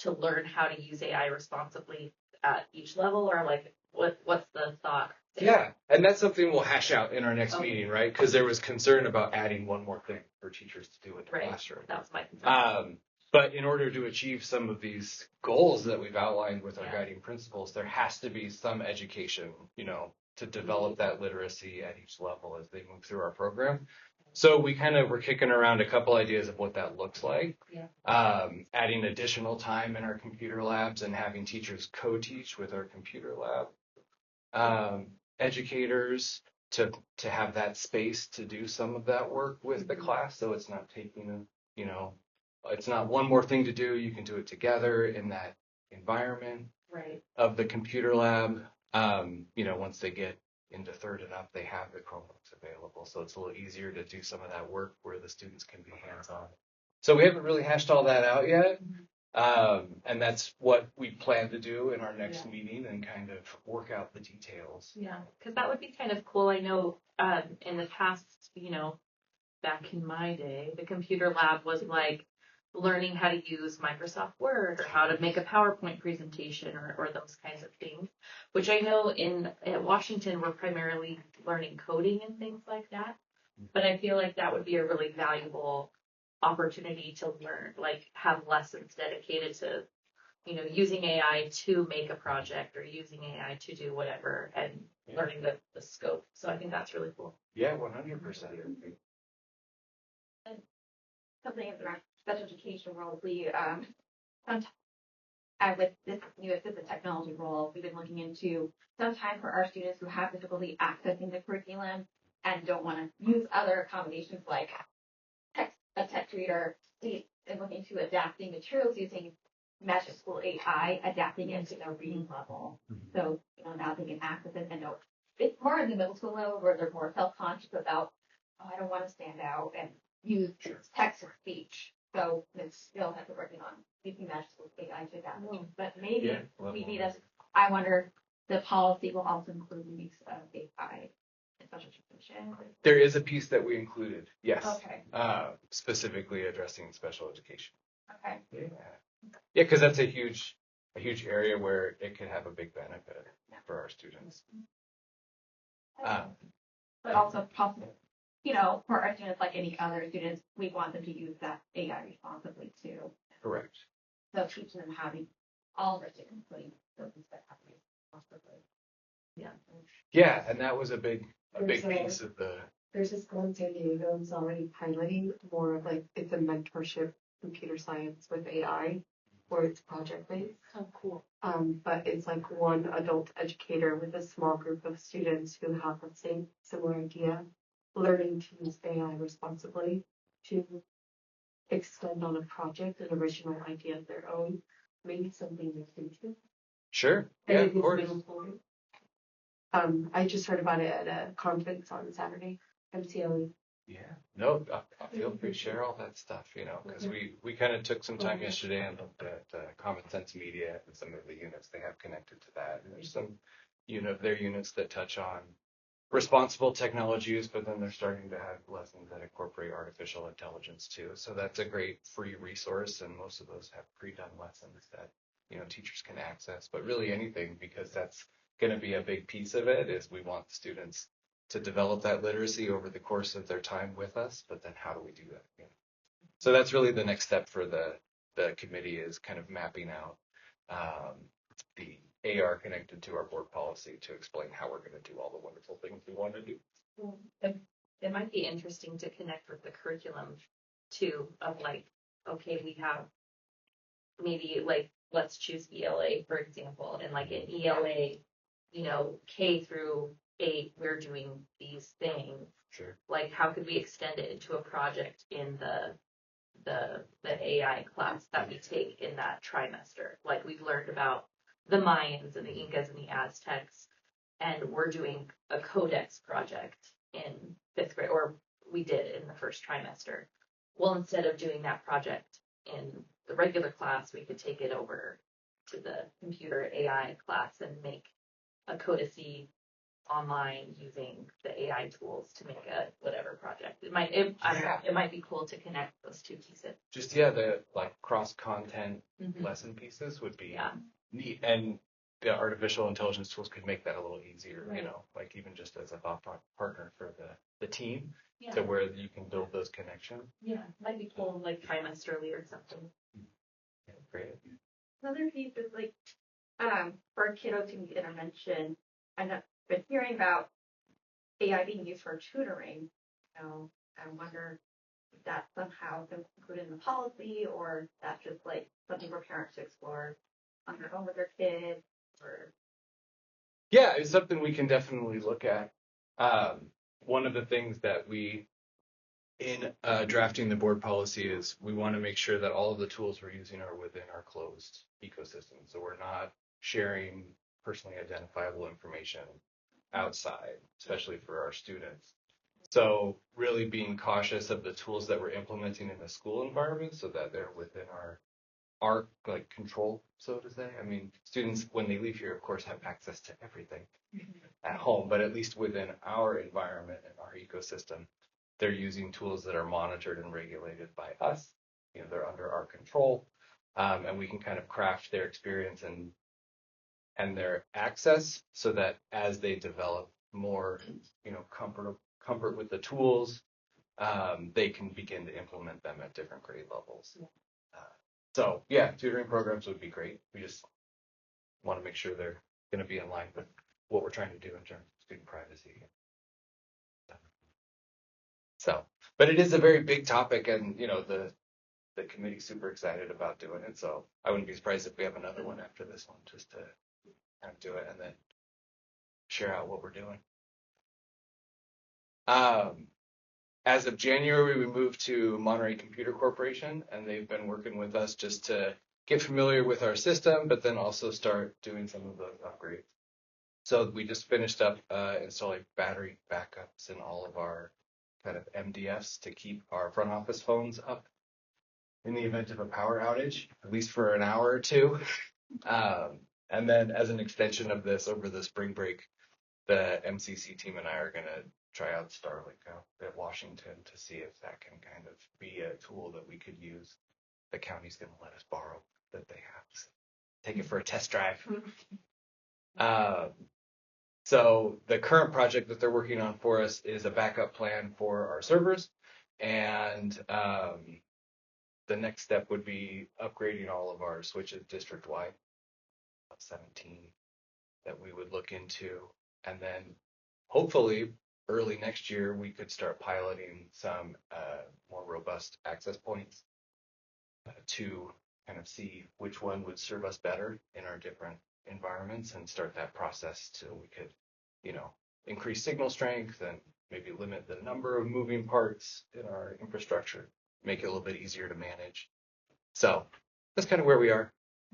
Speaker 2: learn how to use AI responsibly at each level, or like what's the thought there?
Speaker 4: Yeah, and that's something we'll hash out in our next meeting, right? Because there was concern about adding one more thing for teachers to do in the classroom.
Speaker 2: That was my concern.
Speaker 4: But in order to achieve some of these goals that we've outlined with our guiding principles, there has to be some education, to develop that literacy at each level as they move through our program. So we kind of were kicking around a couple ideas of what that looks like.
Speaker 2: Yeah.
Speaker 4: Adding additional time in our computer labs and having teachers co-teach with our computer lab. Educators to have that space to do some of that work with the class, so it's not taking it's not one more thing to do. You can do it together in that environment of the computer lab. Once they get into third and up, they have the Chromebooks available, so it's a little easier to do some of that work where the students can be hands-on. So we haven't really hashed all that out yet, and that's what we plan to do in our next meeting and kind of work out the details.
Speaker 2: Yeah, because that would be kind of cool. I know in the past, back in my day, the computer lab was like learning how to use Microsoft Word or how to make a PowerPoint presentation or those kinds of things, which I know at Washington, we're primarily learning coding and things like that. But I feel like that would be a really valuable opportunity to learn, like have lessons dedicated to, using AI to make a project or using AI to do whatever and learning the scope. So I think that's really cool.
Speaker 4: Yeah, 100%.
Speaker 10: Something in the special education role, we sometimes with this new assistive technology role, we've been looking into sometimes for our students who have difficulty accessing the curriculum and don't want to use other accommodations like a text reader, and looking to adapting materials using Magic School AI, adapting it to their reading level. So now they can access it and know it's more in the middle school level where they're more self-conscious about, I don't want to stand out and use text or speech. So it's still have to working on using Magic School AI to adapt. But maybe we need I wonder the policy will also include the use of AI in special education.
Speaker 4: There is a piece that we included, yes.
Speaker 10: Okay.
Speaker 4: Specifically addressing special education.
Speaker 10: Okay.
Speaker 4: Yeah, because that's a huge area where it could have a big benefit for our students.
Speaker 10: But also possible, for our students like any other students, we want them to use that AI responsibly too.
Speaker 4: Correct.
Speaker 10: So teaching them how to, all of our students, including those that have to use responsibly.
Speaker 4: Yeah, and that was a big piece of the.
Speaker 11: There's this one in San Diego who's already piloting more of like it's a mentorship computer science with AI, where it's project based.
Speaker 2: Oh, cool.
Speaker 11: But it's like one adult educator with a small group of students who have the same similar idea, learning to use AI responsibly to extend on a project an original idea of their own, maybe something they can do.
Speaker 4: Sure.
Speaker 11: And
Speaker 4: Yeah,
Speaker 11: it
Speaker 4: of
Speaker 11: is
Speaker 4: course.
Speaker 11: middle school. I just heard about it at a conference on Saturday, MCLE.
Speaker 4: Yeah. No, feel free to share all that stuff, because we kind of took some time yesterday and looked at Common Sense Media and some of the units they have connected to that. And there's some their units that touch on responsible technology use, but then they're starting to have lessons that incorporate artificial intelligence too. So that's a great free resource, and most of those have pre-done lessons that teachers can access. But really anything, because that's going to be a big piece of it, is we want the students to develop that literacy over the course of their time with us. But then how do we do that? So that's really the next step for the committee, is kind of mapping out the AR connected to our board policy to explain how we're going to do all the wonderful things we want to do.
Speaker 2: It might be interesting to connect with the curriculum too, of like, okay, we have maybe like, let's choose ELA, for example, and like in ELA, K through 8, we're doing these things.
Speaker 4: Sure.
Speaker 2: Like, how could we extend it into a project in the AI class that we take in that trimester? Like, we've learned about the Mayans and the Incas and the Aztecs, and we're doing a codex project in 5th grade, or we did in the first trimester. Well, instead of doing that project in the regular class, we could take it over to the computer AI class and make a codice online using the AI tools to make a whatever project. I don't know, it might be cool to connect those two pieces.
Speaker 4: Just the like cross content lesson pieces would be neat, and the artificial intelligence tools could make that a little easier.
Speaker 2: Right.
Speaker 4: Like even just as a thought partner for the team,
Speaker 2: Yeah.
Speaker 4: to where you can build those connections.
Speaker 2: Yeah, might be cool, like trimesterly or something.
Speaker 4: Yeah, great.
Speaker 10: Another piece is like, for kiddos who need intervention, I've been hearing about AI being used for tutoring. I wonder if that's somehow been included in the policy, or that's just like something for parents to explore on their own with their kids, or.
Speaker 4: Yeah, it's something we can definitely look at. One of the things that we, in drafting the board policy, is we want to make sure that all of the tools we're using are within our closed ecosystem. So we're not sharing personally identifiable information outside, especially for our students. So really being cautious of the tools that we're implementing in the school environment, so that they're within our like control, so to say. I mean, students, when they leave here, of course, have access to everything at home, but at least within our environment and our ecosystem, they're using tools that are monitored and regulated by us. They're under our control, and we can kind of craft their experience and their access, so that as they develop more, comfort with the tools, they can begin to implement them at different grade levels. So yeah, tutoring programs would be great. We just want to make sure they're going to be in line with what we're trying to do in terms of student privacy. So, but it is a very big topic, and the committee's super excited about doing it. So I wouldn't be surprised if we have another one after this one, just to kind of do it and then share out what we're doing. As of January, we moved to Monterey Computer Corporation, and they've been working with us just to get familiar with our system, but then also start doing some of those upgrades. So we just finished up installing battery backups in all of our kind of MDFs to keep our front office phones up in the event of a power outage, at least for an hour or two. And then as an extension of this, over the spring break, the MCC team and I are going to try out Starlink out at Washington to see if that can kind of be a tool that we could use. The county's going to let us borrow that they have. So take it for a test drive. So the current project that they're working on for us is a backup plan for our servers. And the next step would be upgrading all of our switches district-wide, 17 that we would look into. And then hopefully early next year, we could start piloting some more robust access points to kind of see which one would serve us better in our different environments, and start that process so we could, increase signal strength and maybe limit the number of moving parts in our infrastructure. make it a little bit easier to manage. So that's kind of where we are.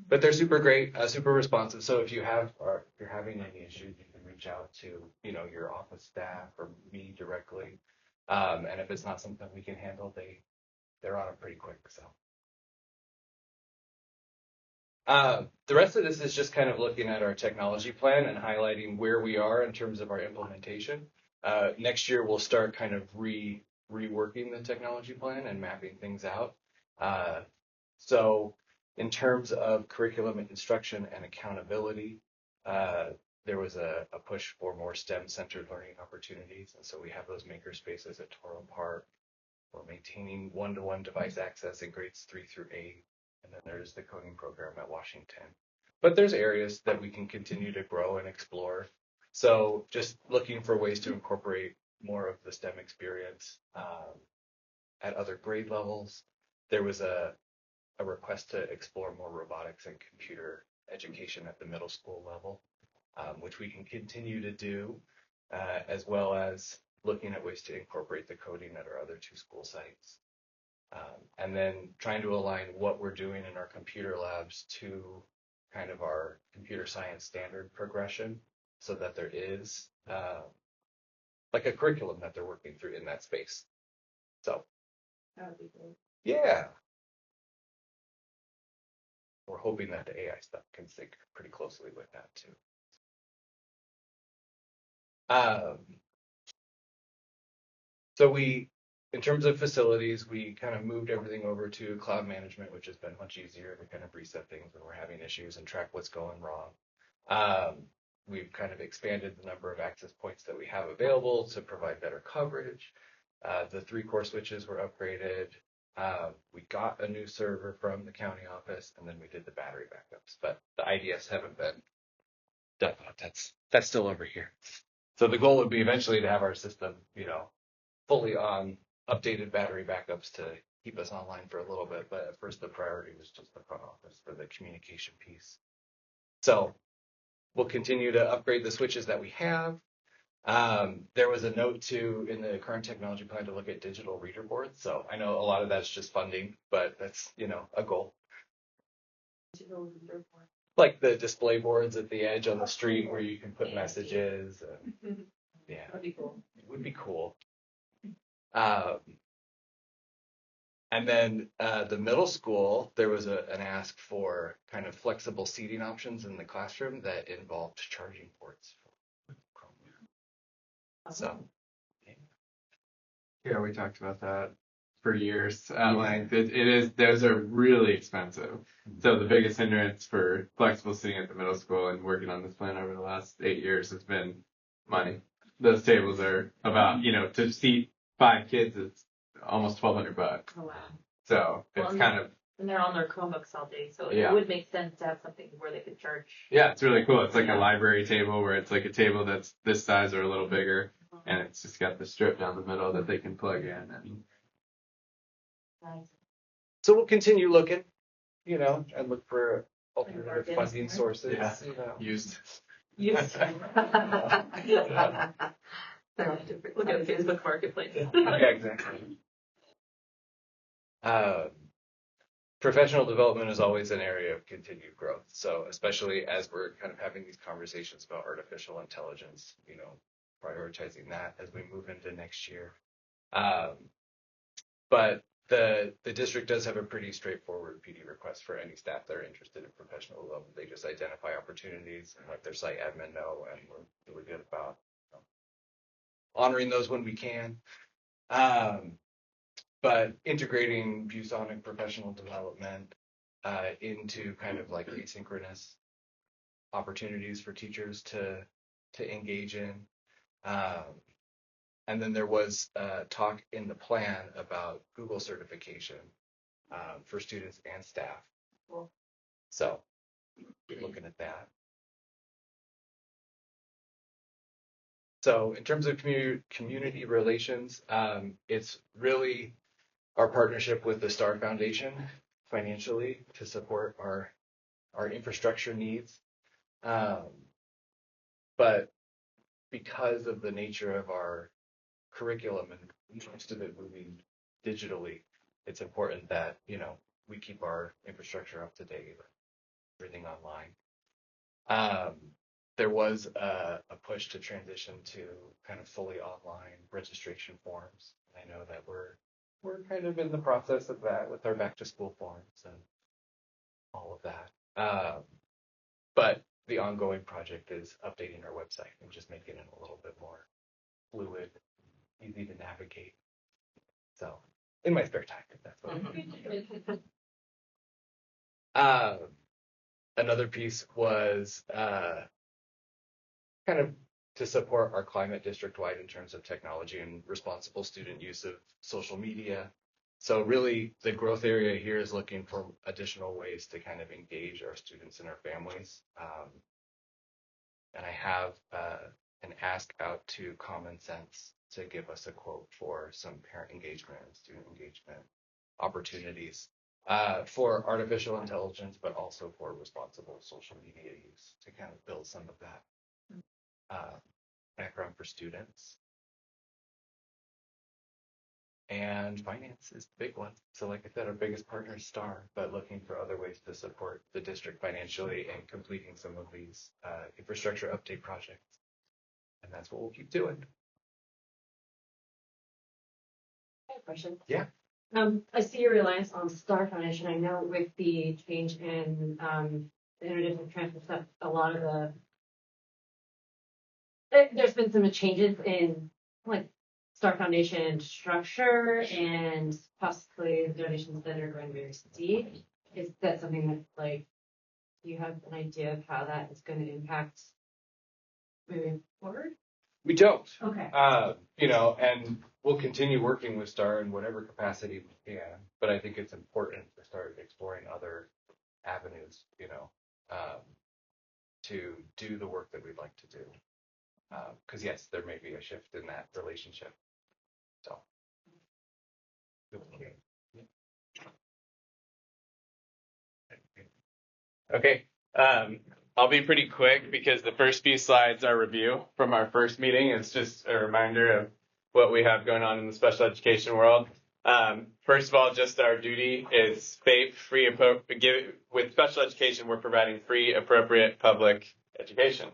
Speaker 4: But they're super great, super responsive. So if you're having any issues, you can reach out to, your office staff or me directly. And if it's not something we can handle, they're on it pretty quick. So the rest of this is just kind of looking at our technology plan and highlighting where we are in terms of our implementation. Next year, we'll start kind of reworking the technology plan and mapping things out. So in terms of curriculum and instruction and accountability, there was a push for more STEM-centered learning opportunities. And so we have those maker spaces at Toro Park. We're maintaining one-to-one device access in grades 3 through 8. And then there's the coding program at Washington. But there's areas that we can continue to grow and explore. So just looking for ways to incorporate more of the STEM experience at other grade levels. There was a request to explore more robotics and computer education at the middle school level, which we can continue to do, as well as looking at ways to incorporate the coding at our other 2 school sites. And then trying to align what we're doing in our computer labs to kind of our computer science standard progression so that there is like a curriculum that they're working through in that space. So,
Speaker 2: That would be great.
Speaker 4: yeah. We're hoping that the AI stuff can sync pretty closely with that too. So in terms of facilities, we kind of moved everything over to cloud management, which has been much easier to kind of reset things when we're having issues and track what's going wrong. We've kind of expanded the number of access points that we have available to provide better coverage. The 3 core switches were upgraded. We got a new server from the county office, and then we did the battery backups. But the IDS haven't been done. That's still over here. So the goal would be eventually to have our system, fully on updated battery backups to keep us online for a little bit. But at first, the priority was just the front office for the communication piece. So we'll continue to upgrade the switches that we have. There was a note in the current technology plan to look at digital reader boards. So I know a lot of that's just funding, but that's, a goal.
Speaker 2: Digital reader board.
Speaker 4: Like the display boards at the edge on the street where you can put messages. Yeah.
Speaker 2: That'd be cool.
Speaker 4: It would be cool. And then the middle school, there was an ask for kind of flexible seating options in the classroom that involved charging ports. So,
Speaker 3: Yeah, we talked about that for years. Those are really expensive. So the biggest hindrance for flexible seating at the middle school and working on this plan over the last 8 years has been money. Those tables are about, to seat 5 kids, it's almost $1,200.
Speaker 2: Oh, wow.
Speaker 3: So it's kind of,
Speaker 2: and they're on their Chromebooks all day, so
Speaker 3: Yeah.
Speaker 2: it would make sense to have something where they could charge.
Speaker 3: yeah, it's really cool. It's like a library table where it's like a table that's this size or a little bigger, and it's just got the strip down the middle that they can plug in. And
Speaker 2: Nice.
Speaker 4: so we'll continue looking, and look for alternative funding sources.
Speaker 3: Yeah. Used.
Speaker 2: Yes.
Speaker 6: They're all different.
Speaker 2: Look at Facebook Marketplace.
Speaker 4: Yeah, exactly. Professional development is always an area of continued growth. So especially as we're kind of having these conversations about artificial intelligence, prioritizing that as we move into next year. But the district does have a pretty straightforward PD request for any staff that are interested in professional development. They just identify opportunities and let their site admin know, and we're really good about honoring those when we can. But integrating ViewSonic professional development into kind of like asynchronous opportunities for teachers to engage in. And then there was talk in the plan about Google certification for students and staff.
Speaker 2: Cool.
Speaker 4: So we're looking at that. So in terms of community relations, it's really our partnership with the Star Foundation financially to support our infrastructure needs. But because of the nature of our curriculum and most of it moving digitally, it's important that, we keep our infrastructure up to date, everything online. There was a push to transition to kind of fully online registration forms. I know that we're kind of in the process of that with our back to school forms and all of that. But the ongoing project is updating our website and just making it a little bit more fluid, easy to navigate. So in my spare time, that's what I'm doing. Another piece was kind of to support our climate district-wide in terms of technology and responsible student use of social media. So really, the growth area here is looking for additional ways to kind of engage our students and our families. And I have an ask out to Common Sense to give us a quote for some parent engagement and student engagement opportunities for artificial intelligence, but also for responsible social media use to kind of build some of that background for students. And finance is the big one. So like I said, our biggest partner is STAR, but looking for other ways to support the district financially and completing some of these infrastructure update projects. And that's what we'll keep doing.
Speaker 12: I have a question.
Speaker 4: Yeah.
Speaker 12: I see your reliance on STAR Foundation. I know with the change in the interdistrict transfer stuff, a lot of there's been some changes in like STAR Foundation structure and possibly the donations that are going to be received. Is that something that like you have an idea of how that is going to impact moving forward?
Speaker 4: We don't.
Speaker 12: Okay.
Speaker 4: And we'll continue working with STAR in whatever capacity we can. But I think it's important to start exploring other avenues, to do the work that we'd like to do. Because yes, there may be a shift in that relationship. So.
Speaker 3: Okay. I'll be pretty quick because the first few slides are review from our first meeting. It's just a reminder of what we have going on in the special education world. First of all, just our duty is free, with special education, we're providing free, appropriate public education.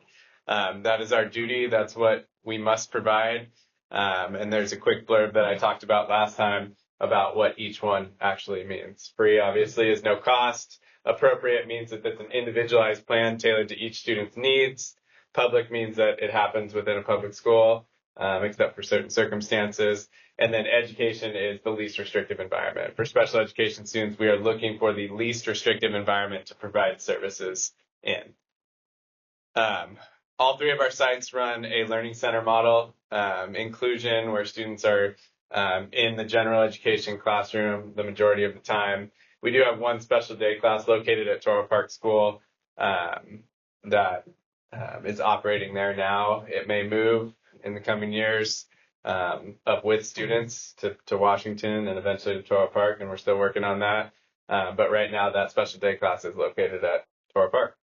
Speaker 3: That is our duty. That's what we must provide. And there's a quick blurb that I talked about last time about what each one actually means. Free, obviously, is no cost. Appropriate means that it's an individualized plan tailored to each student's needs. Public means that it happens within a public school, except for certain circumstances. And then education is the least restrictive environment. For special education students, we are looking for the least restrictive environment to provide services in. All three of our sites run a learning center model, inclusion, where students are in the general education classroom the majority of the time. We do have one special day class located at Toro Park School that is operating there now. It may move in the coming years up with students to Washington and eventually to Toro Park, and we're still working on that. But right now, that special day class is located at Toro Park.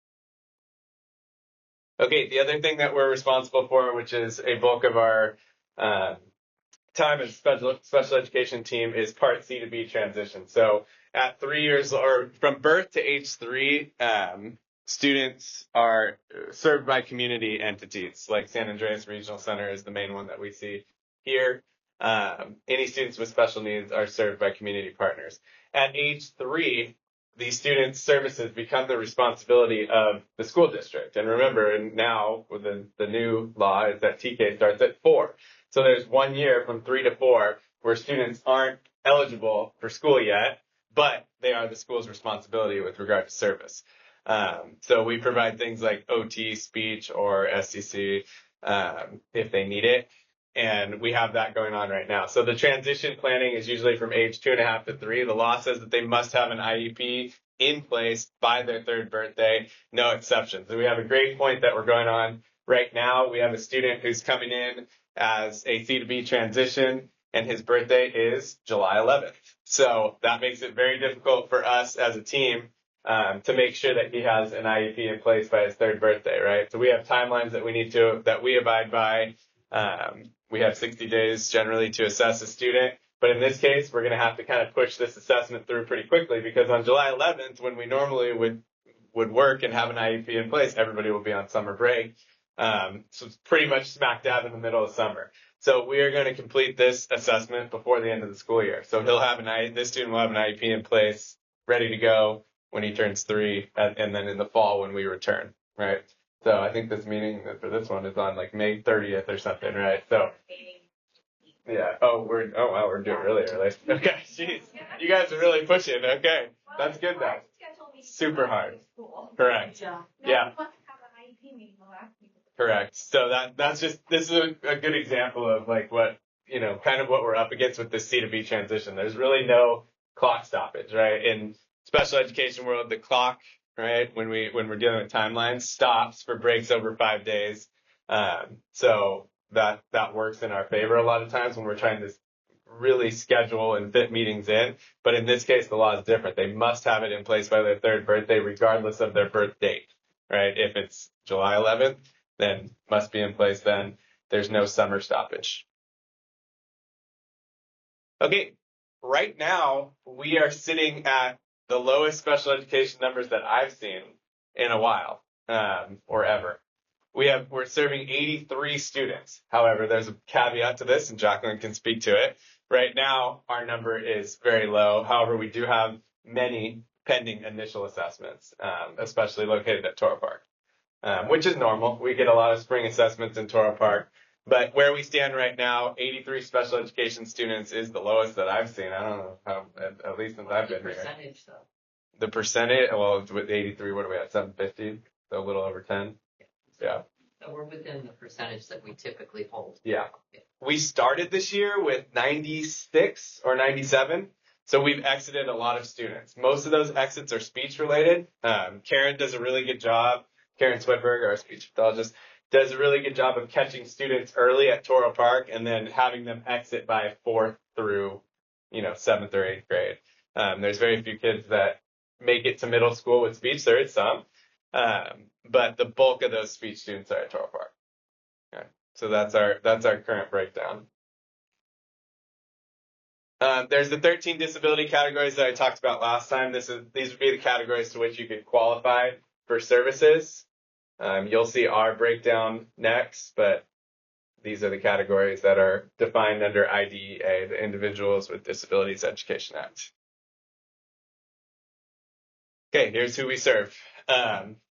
Speaker 3: Okay, the other thing that we're responsible for, which is a bulk of our time as special education team, is Part C to B transition. So at 3 years, or from birth to age 3, students are served by community entities, like San Andreas Regional Center is the main one that we see here. Any students with special needs are served by community partners. At age 3, these students' services become the responsibility of the school district. And remember, now with the new law is that TK starts at 4. So there's 1 year from 3 to 4 where students aren't eligible for school yet, but they are the school's responsibility with regard to service. So we provide things like OT, speech, or SCC if they need it. And we have that going on right now. So the transition planning is usually from age 2.5 to 3. The law says that they must have an IEP in place by their 3rd birthday, no exceptions. So we have a great point that we're going on right now. We have a student who's coming in as a C to B transition, and his birthday is July 11th. So that makes it very difficult for us as a team to make sure that he has an IEP in place by his 3rd birthday, right? So we have timelines that we abide by. We have 60 days generally to assess a student.
Speaker 13: But in this case, we're going to have to kind of push this assessment through pretty quickly because on July 11th, when we normally would work and have an IEP in place, everybody will be on summer break. So it's pretty much smack dab in the middle of summer. So we are going to complete this assessment before the end of the school year. So this student will have an IEP in place, ready to go when he turns 3, and then in the fall when we return, right? So I think this meeting for this one is on like May 30th or something, right? So yeah. Oh wow, we're doing really early. Okay, jeez, you guys are really pushing. Okay, that's good though. Super hard. Correct. Yeah. Correct. So this is a good example of like what, kind of what we're up against with this C to B transition. There's really no clock stoppage, right? In special education world, the clock, right, when we're dealing with timelines, stops for breaks over 5 days. So that works in our favor a lot of times when we're trying to really schedule and fit meetings in. But in this case, the law is different. They must have it in place by their 3rd birthday, regardless of their birth date, right? If it's July 11th, then must be in place then. There's no summer stoppage. Okay, right now we are sitting at the lowest special education numbers that I've seen in a while, or ever. We're serving 83 students. However, there's a caveat to this, and Jacqueline can speak to it. Right now, our number is very low. However, we do have many pending initial assessments, especially located at Toro Park, which is normal. We get a lot of spring assessments in Toro Park. But where we stand right now, 83 special education students is the lowest that I've seen. I don't know how, at least since I've been here.
Speaker 14: Percentage, though.
Speaker 13: The percentage, well, with 83, what are we at, 750? So a little over 10. Yeah.
Speaker 14: So we're within the percentage that we typically hold.
Speaker 13: Yeah. We started this year with 96 or 97. So we've exited a lot of students. Most of those exits are speech related. Karen does a really good job. Karen Swedberg, our speech pathologist, does a really good job of catching students early at Toro Park and then having them exit by 4th through, 7th or 8th grade. There's very few kids that make it to middle school with speech. There is some. But the bulk of those speech students are at Toro Park. Okay. So that's our current breakdown. There's the 13 disability categories that I talked about last time. These would be the categories to which you could qualify for services. You'll see our breakdown next, but these are the categories that are defined under IDEA, the Individuals with Disabilities Education Act. Okay, here's who we serve.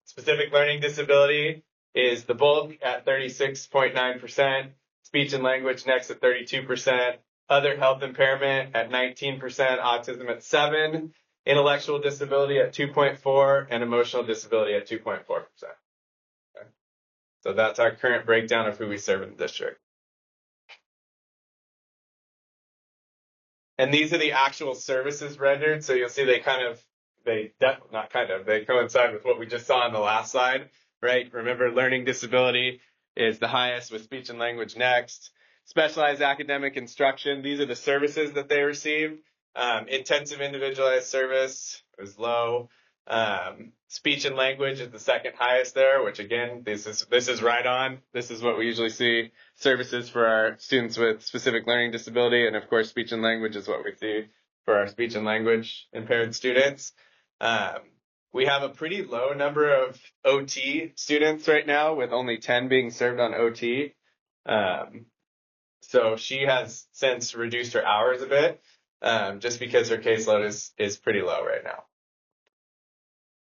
Speaker 13: Specific learning disability is the bulk at 36.9%, speech and language next at 32%, other health impairment at 19%, autism at 7%, intellectual disability at 2.4%, and emotional disability at 2.4%. Okay. So that's our current breakdown of who we serve in the district. And these are the actual services rendered. So you'll see they coincide with what we just saw on the last slide, right? Remember, learning disability is the highest with speech and language next. Specialized academic instruction, these are the services that they receive. Intensive individualized service is low. Speech and language is the second highest there, which again, this is right on. This is what we usually see, services for our students with specific learning disability. And of course, speech and language is what we see for our speech and language impaired students. We have a pretty low number of OT students right now, with only 10 being served on OT. So she has since reduced her hours a bit, just because her caseload is pretty low right now.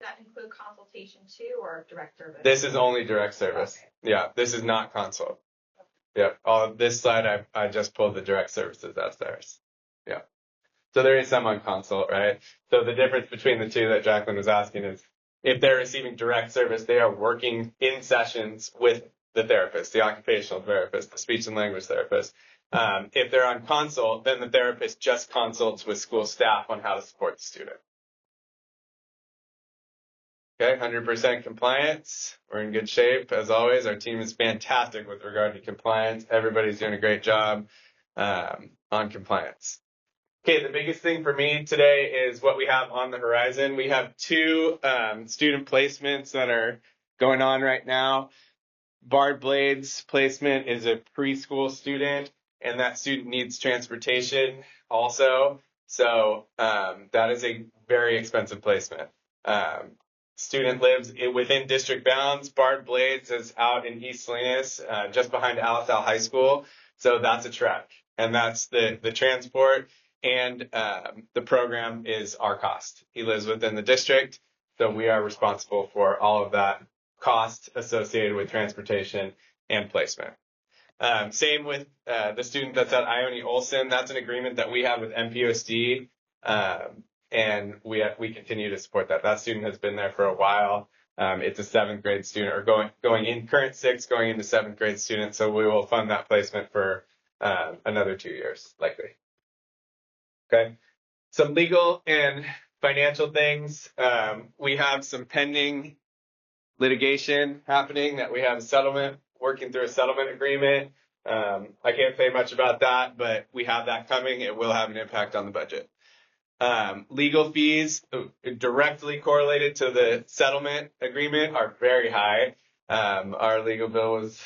Speaker 10: Does that include consultation too, or direct service?
Speaker 13: This is only direct service. Okay. Yeah, this is not consult. Yeah, on this slide, I just pulled the direct services. That's theirs. Yeah. So there is some on consult, right? So the difference between the two that Jacqueline was asking is if they're receiving direct service, they are working in sessions with the therapist, the occupational therapist, the speech and language therapist. If they're on consult, then the therapist just consults with school staff on how to support the student. Okay, 100% compliance. We're in good shape, as always. Our team is fantastic with regard to compliance. Everybody's doing a great job on compliance. Okay, the biggest thing for me today is what we have on the horizon. We have 2 student placements that are going on right now. Bard Blades placement is a preschool student, and that student needs transportation also. So that is a very expensive placement. Student lives within district bounds. Bard Blades is out in East Salinas, just behind Alisal High School. So that's a trek, and that's the transport, and the program is our cost. He lives within the district, so we are responsible for all of that cost associated with transportation and placement. Same with the student that's at Ione Olson. That's an agreement that we have with MPOSD, and we continue to support that. That student has been there for a while. It's a 7th grade student, or going in current 6th, going into 7th grade student. So we will fund that placement for another 2 years, likely. Okay. Some legal and financial things. We have some pending litigation happening that we have working through a settlement agreement. I can't say much about that, but we have that coming. It will have an impact on the budget. Legal fees directly correlated to the settlement agreement are very high. Our legal bill was,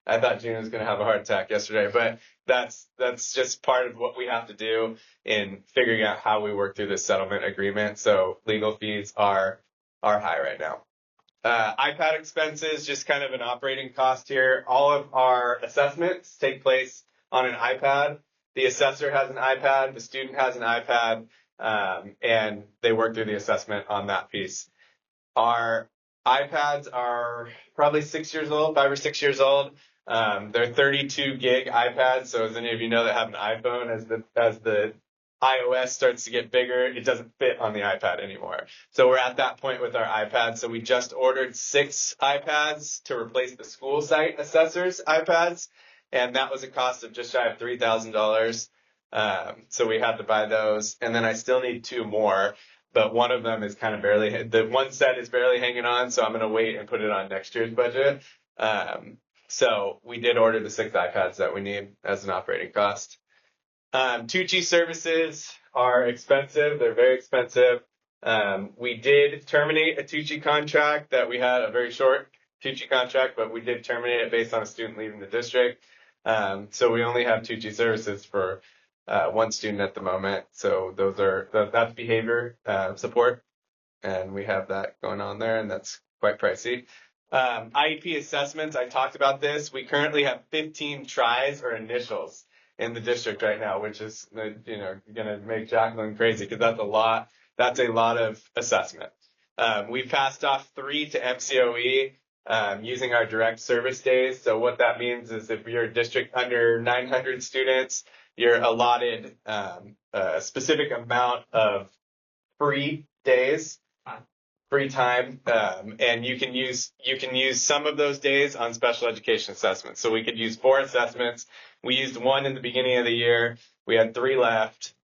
Speaker 13: I thought June was going to have a heart attack yesterday, but that's just part of what we have to do in figuring out how we work through this settlement agreement. So legal fees are high right now. iPad expenses, just kind of an operating cost here. All of our assessments take place on an iPad. The assessor has an iPad, the student has an iPad, and they work through the assessment on that piece. Our iPads are probably 6 years old, 5 or 6 years old. They're 32 gig iPads. So as any of you know that have an iPhone, as the iOS starts to get bigger, it doesn't fit on the iPad anymore. So we're at that point with our iPads. So we just ordered 6 iPads to replace the school site assessors iPads. And that was a cost of just shy of $3,000. So we had to buy those. And then I still need 2 more, but one of them is kind of the one set is barely hanging on. So I'm going to wait and put it on next year's budget. So we did order the 6 iPads that we need as an operating cost. Tucci services are expensive. They're very expensive. We did terminate a Tucci contract that we had, a very short Tucci contract, but we did terminate it based on a student leaving the district. So we only have Tucci services for one student at the moment. So that's behavior support, and we have that going on there, and that's quite pricey. IEP assessments, I talked about this. We currently have 15 tries or initials in the district right now, which is going to make Jacqueline crazy because that's a lot. That's a lot of assessment. We passed off 3 to MCOE using our direct service days. So what that means is if you're a district under 900 students, you're allotted a specific amount of free days, free time, and you can use some of those days on special education assessments. So we could use 4 assessments. We used 1 in the beginning of the year. We had 3 left.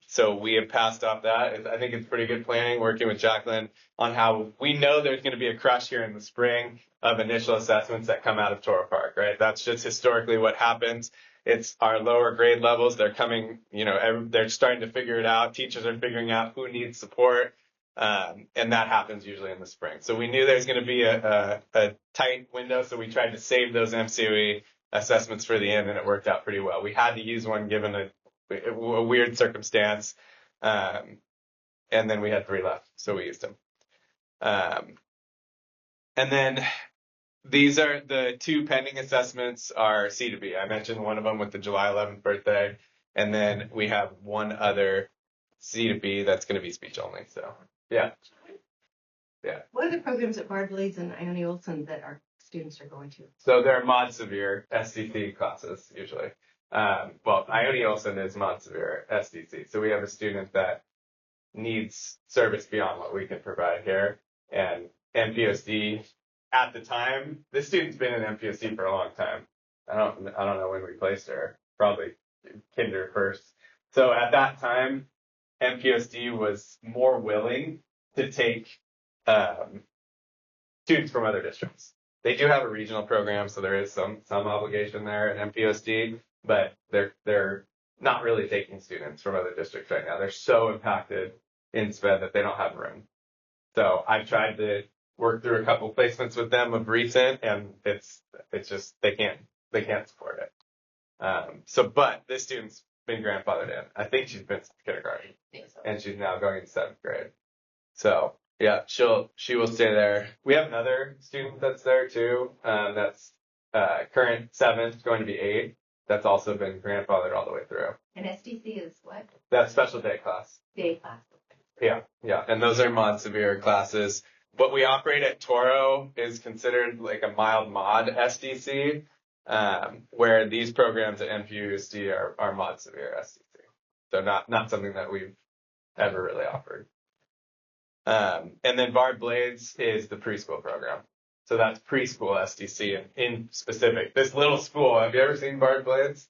Speaker 13: So we have passed off that. I think it's pretty good planning, working with Jacqueline on how we know there's going to be a crush here in the spring of initial assessments that come out of Toro Park, right? That's just historically what happens. It's our lower grade levels. They're coming, they're starting to figure it out. Teachers are figuring out who needs support. And that happens usually in the spring. So we knew there was going to be a tight window. So we tried to save those MCOE assessments for the end, and it worked out pretty well. We had to use one given a weird circumstance. And then we had 3 left. So we used them. And then these are the 2 pending assessments are C to B. I mentioned one of them with the July 11th birthday. And then we have one other C to B that's going to be speech only. So, yeah.
Speaker 6: What are the programs at Bard Blades and Ione Olson that our students are going to?
Speaker 13: So they're mod severe SDC classes usually. Ione Olson is mod severe SDC. So we have a student that needs service beyond what we can provide here. And MPOSD at the time, this student's been in MPOSD for a long time. I don't know when we placed her. Probably kinder first. So at that time, MPOSD was more willing to take students from other districts. They do have a regional program, so there is some obligation there at MPOSD, but they're not really taking students from other districts right now. They're so impacted in SPED that they don't have room. So I've tried to work through a couple placements with them of recent, and it's just they can't support it. But this student's been grandfathered in. I think she's been since kindergarten, and she's now going into 7th grade. So yeah, she will stay there. We have another student that's there too. That's current 7th, going to be 8th. That's also been grandfathered all the way through.
Speaker 6: And SDC is what?
Speaker 13: That's special day class.
Speaker 6: Day class.
Speaker 13: Yeah, and those are mod severe classes. What we operate at Toro is considered like a mild mod SDC, where these programs at NPUSD are mod severe SDC. So not something that we've ever really offered. And then Bard Blades is the preschool program. So that's preschool SDC in specific. This little school, have you ever seen Bard Blades?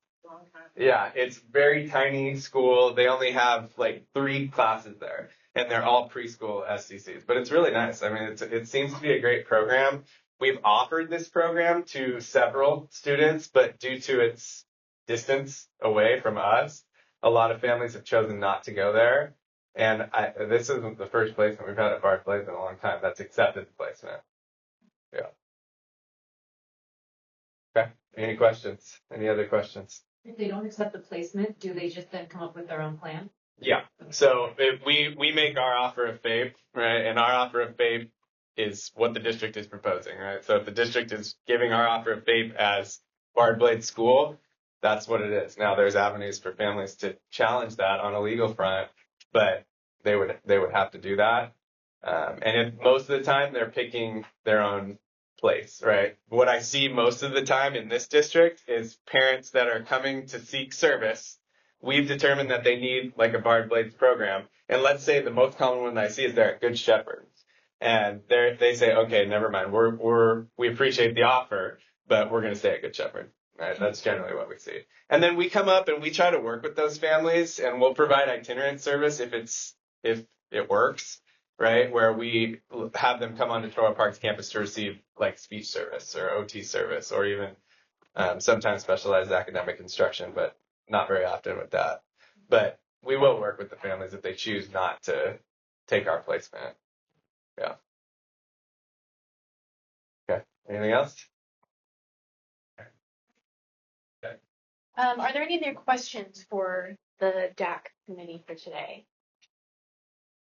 Speaker 13: Yeah, it's very tiny school. They only have like 3 classes there, and they're all preschool SDCs. But it's really nice. I mean, it seems to be a great program. We've offered this program to several students, but due to its distance away from us, a lot of families have chosen not to go there. And this isn't the first placement we've had at Bard Blades in a long time that's accepted the placement. Yeah. Okay. Any questions? Any other questions?
Speaker 12: If they don't accept the placement, do they just then come up with their own plan?
Speaker 13: Yeah. So if we make our offer of FAPE, right? And our offer of FAPE is what the district is proposing, right? So if the district is giving our offer of FAPE as Bard Blades School, that's what it is. Now there's avenues for families to challenge that on a legal front, but they would have to do that. And most of the time they're picking their own place, right? What I see most of the time in this district is parents that are coming to seek service. We've determined that they need like a Bard Blades program. And let's say the most common one that I see is they're at Good Shepherd. And they say, okay, never mind. We appreciate the offer, but we're going to stay at Good Shepherd. Right? That's generally what we see. And then we come up and we try to work with those families, and we'll provide itinerant service if it works, right? Where we have them come onto Toro Park's campus to receive like speech service or OT service, or even sometimes specialized academic instruction, but not very often with that. But we will work with the families if they choose not to take our placement. Yeah. Okay. Anything else?
Speaker 1: Are there any other questions for the DAC committee for today?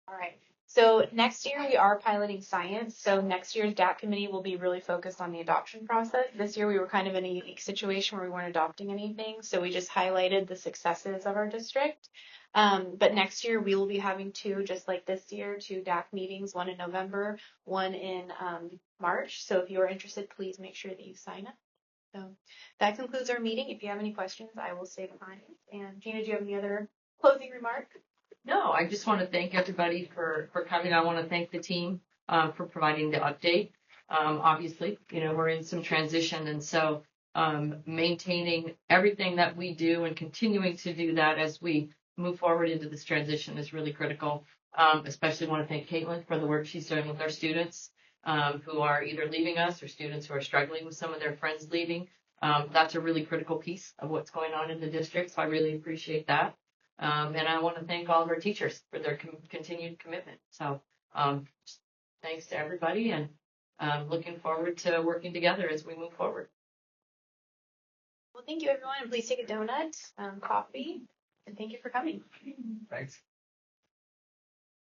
Speaker 1: All right. So next year we are piloting science. So next year's DAC committee will be really focused on the adoption process. This year we were kind of in a unique situation where we weren't adopting anything. So we just highlighted the successes of our district. But next year we will be having 2, just like this year, 2 DAC meetings, one in November, one in March. So if you are interested, please make sure that you sign up. So that concludes our meeting. If you have any questions, I will stay behind. And Gina, do you have any other closing remarks?
Speaker 14: No, I just want to thank everybody for coming. I want to thank the team for providing the update. Obviously, we're in some transition, and so maintaining everything that we do and continuing to do that as we move forward into this transition is really critical. Especially want to thank Caitlin for the work she's doing with our students who are either leaving us or students who are struggling with some of their friends leaving. That's a really critical piece of what's going on in the district, so I really appreciate that. And I want to thank all of our teachers for their continued commitment. So thanks to everybody, and looking forward to working together as we move forward.
Speaker 1: Well, thank you, everyone, and please take a donut, coffee, and thank you for coming.
Speaker 3: Thanks.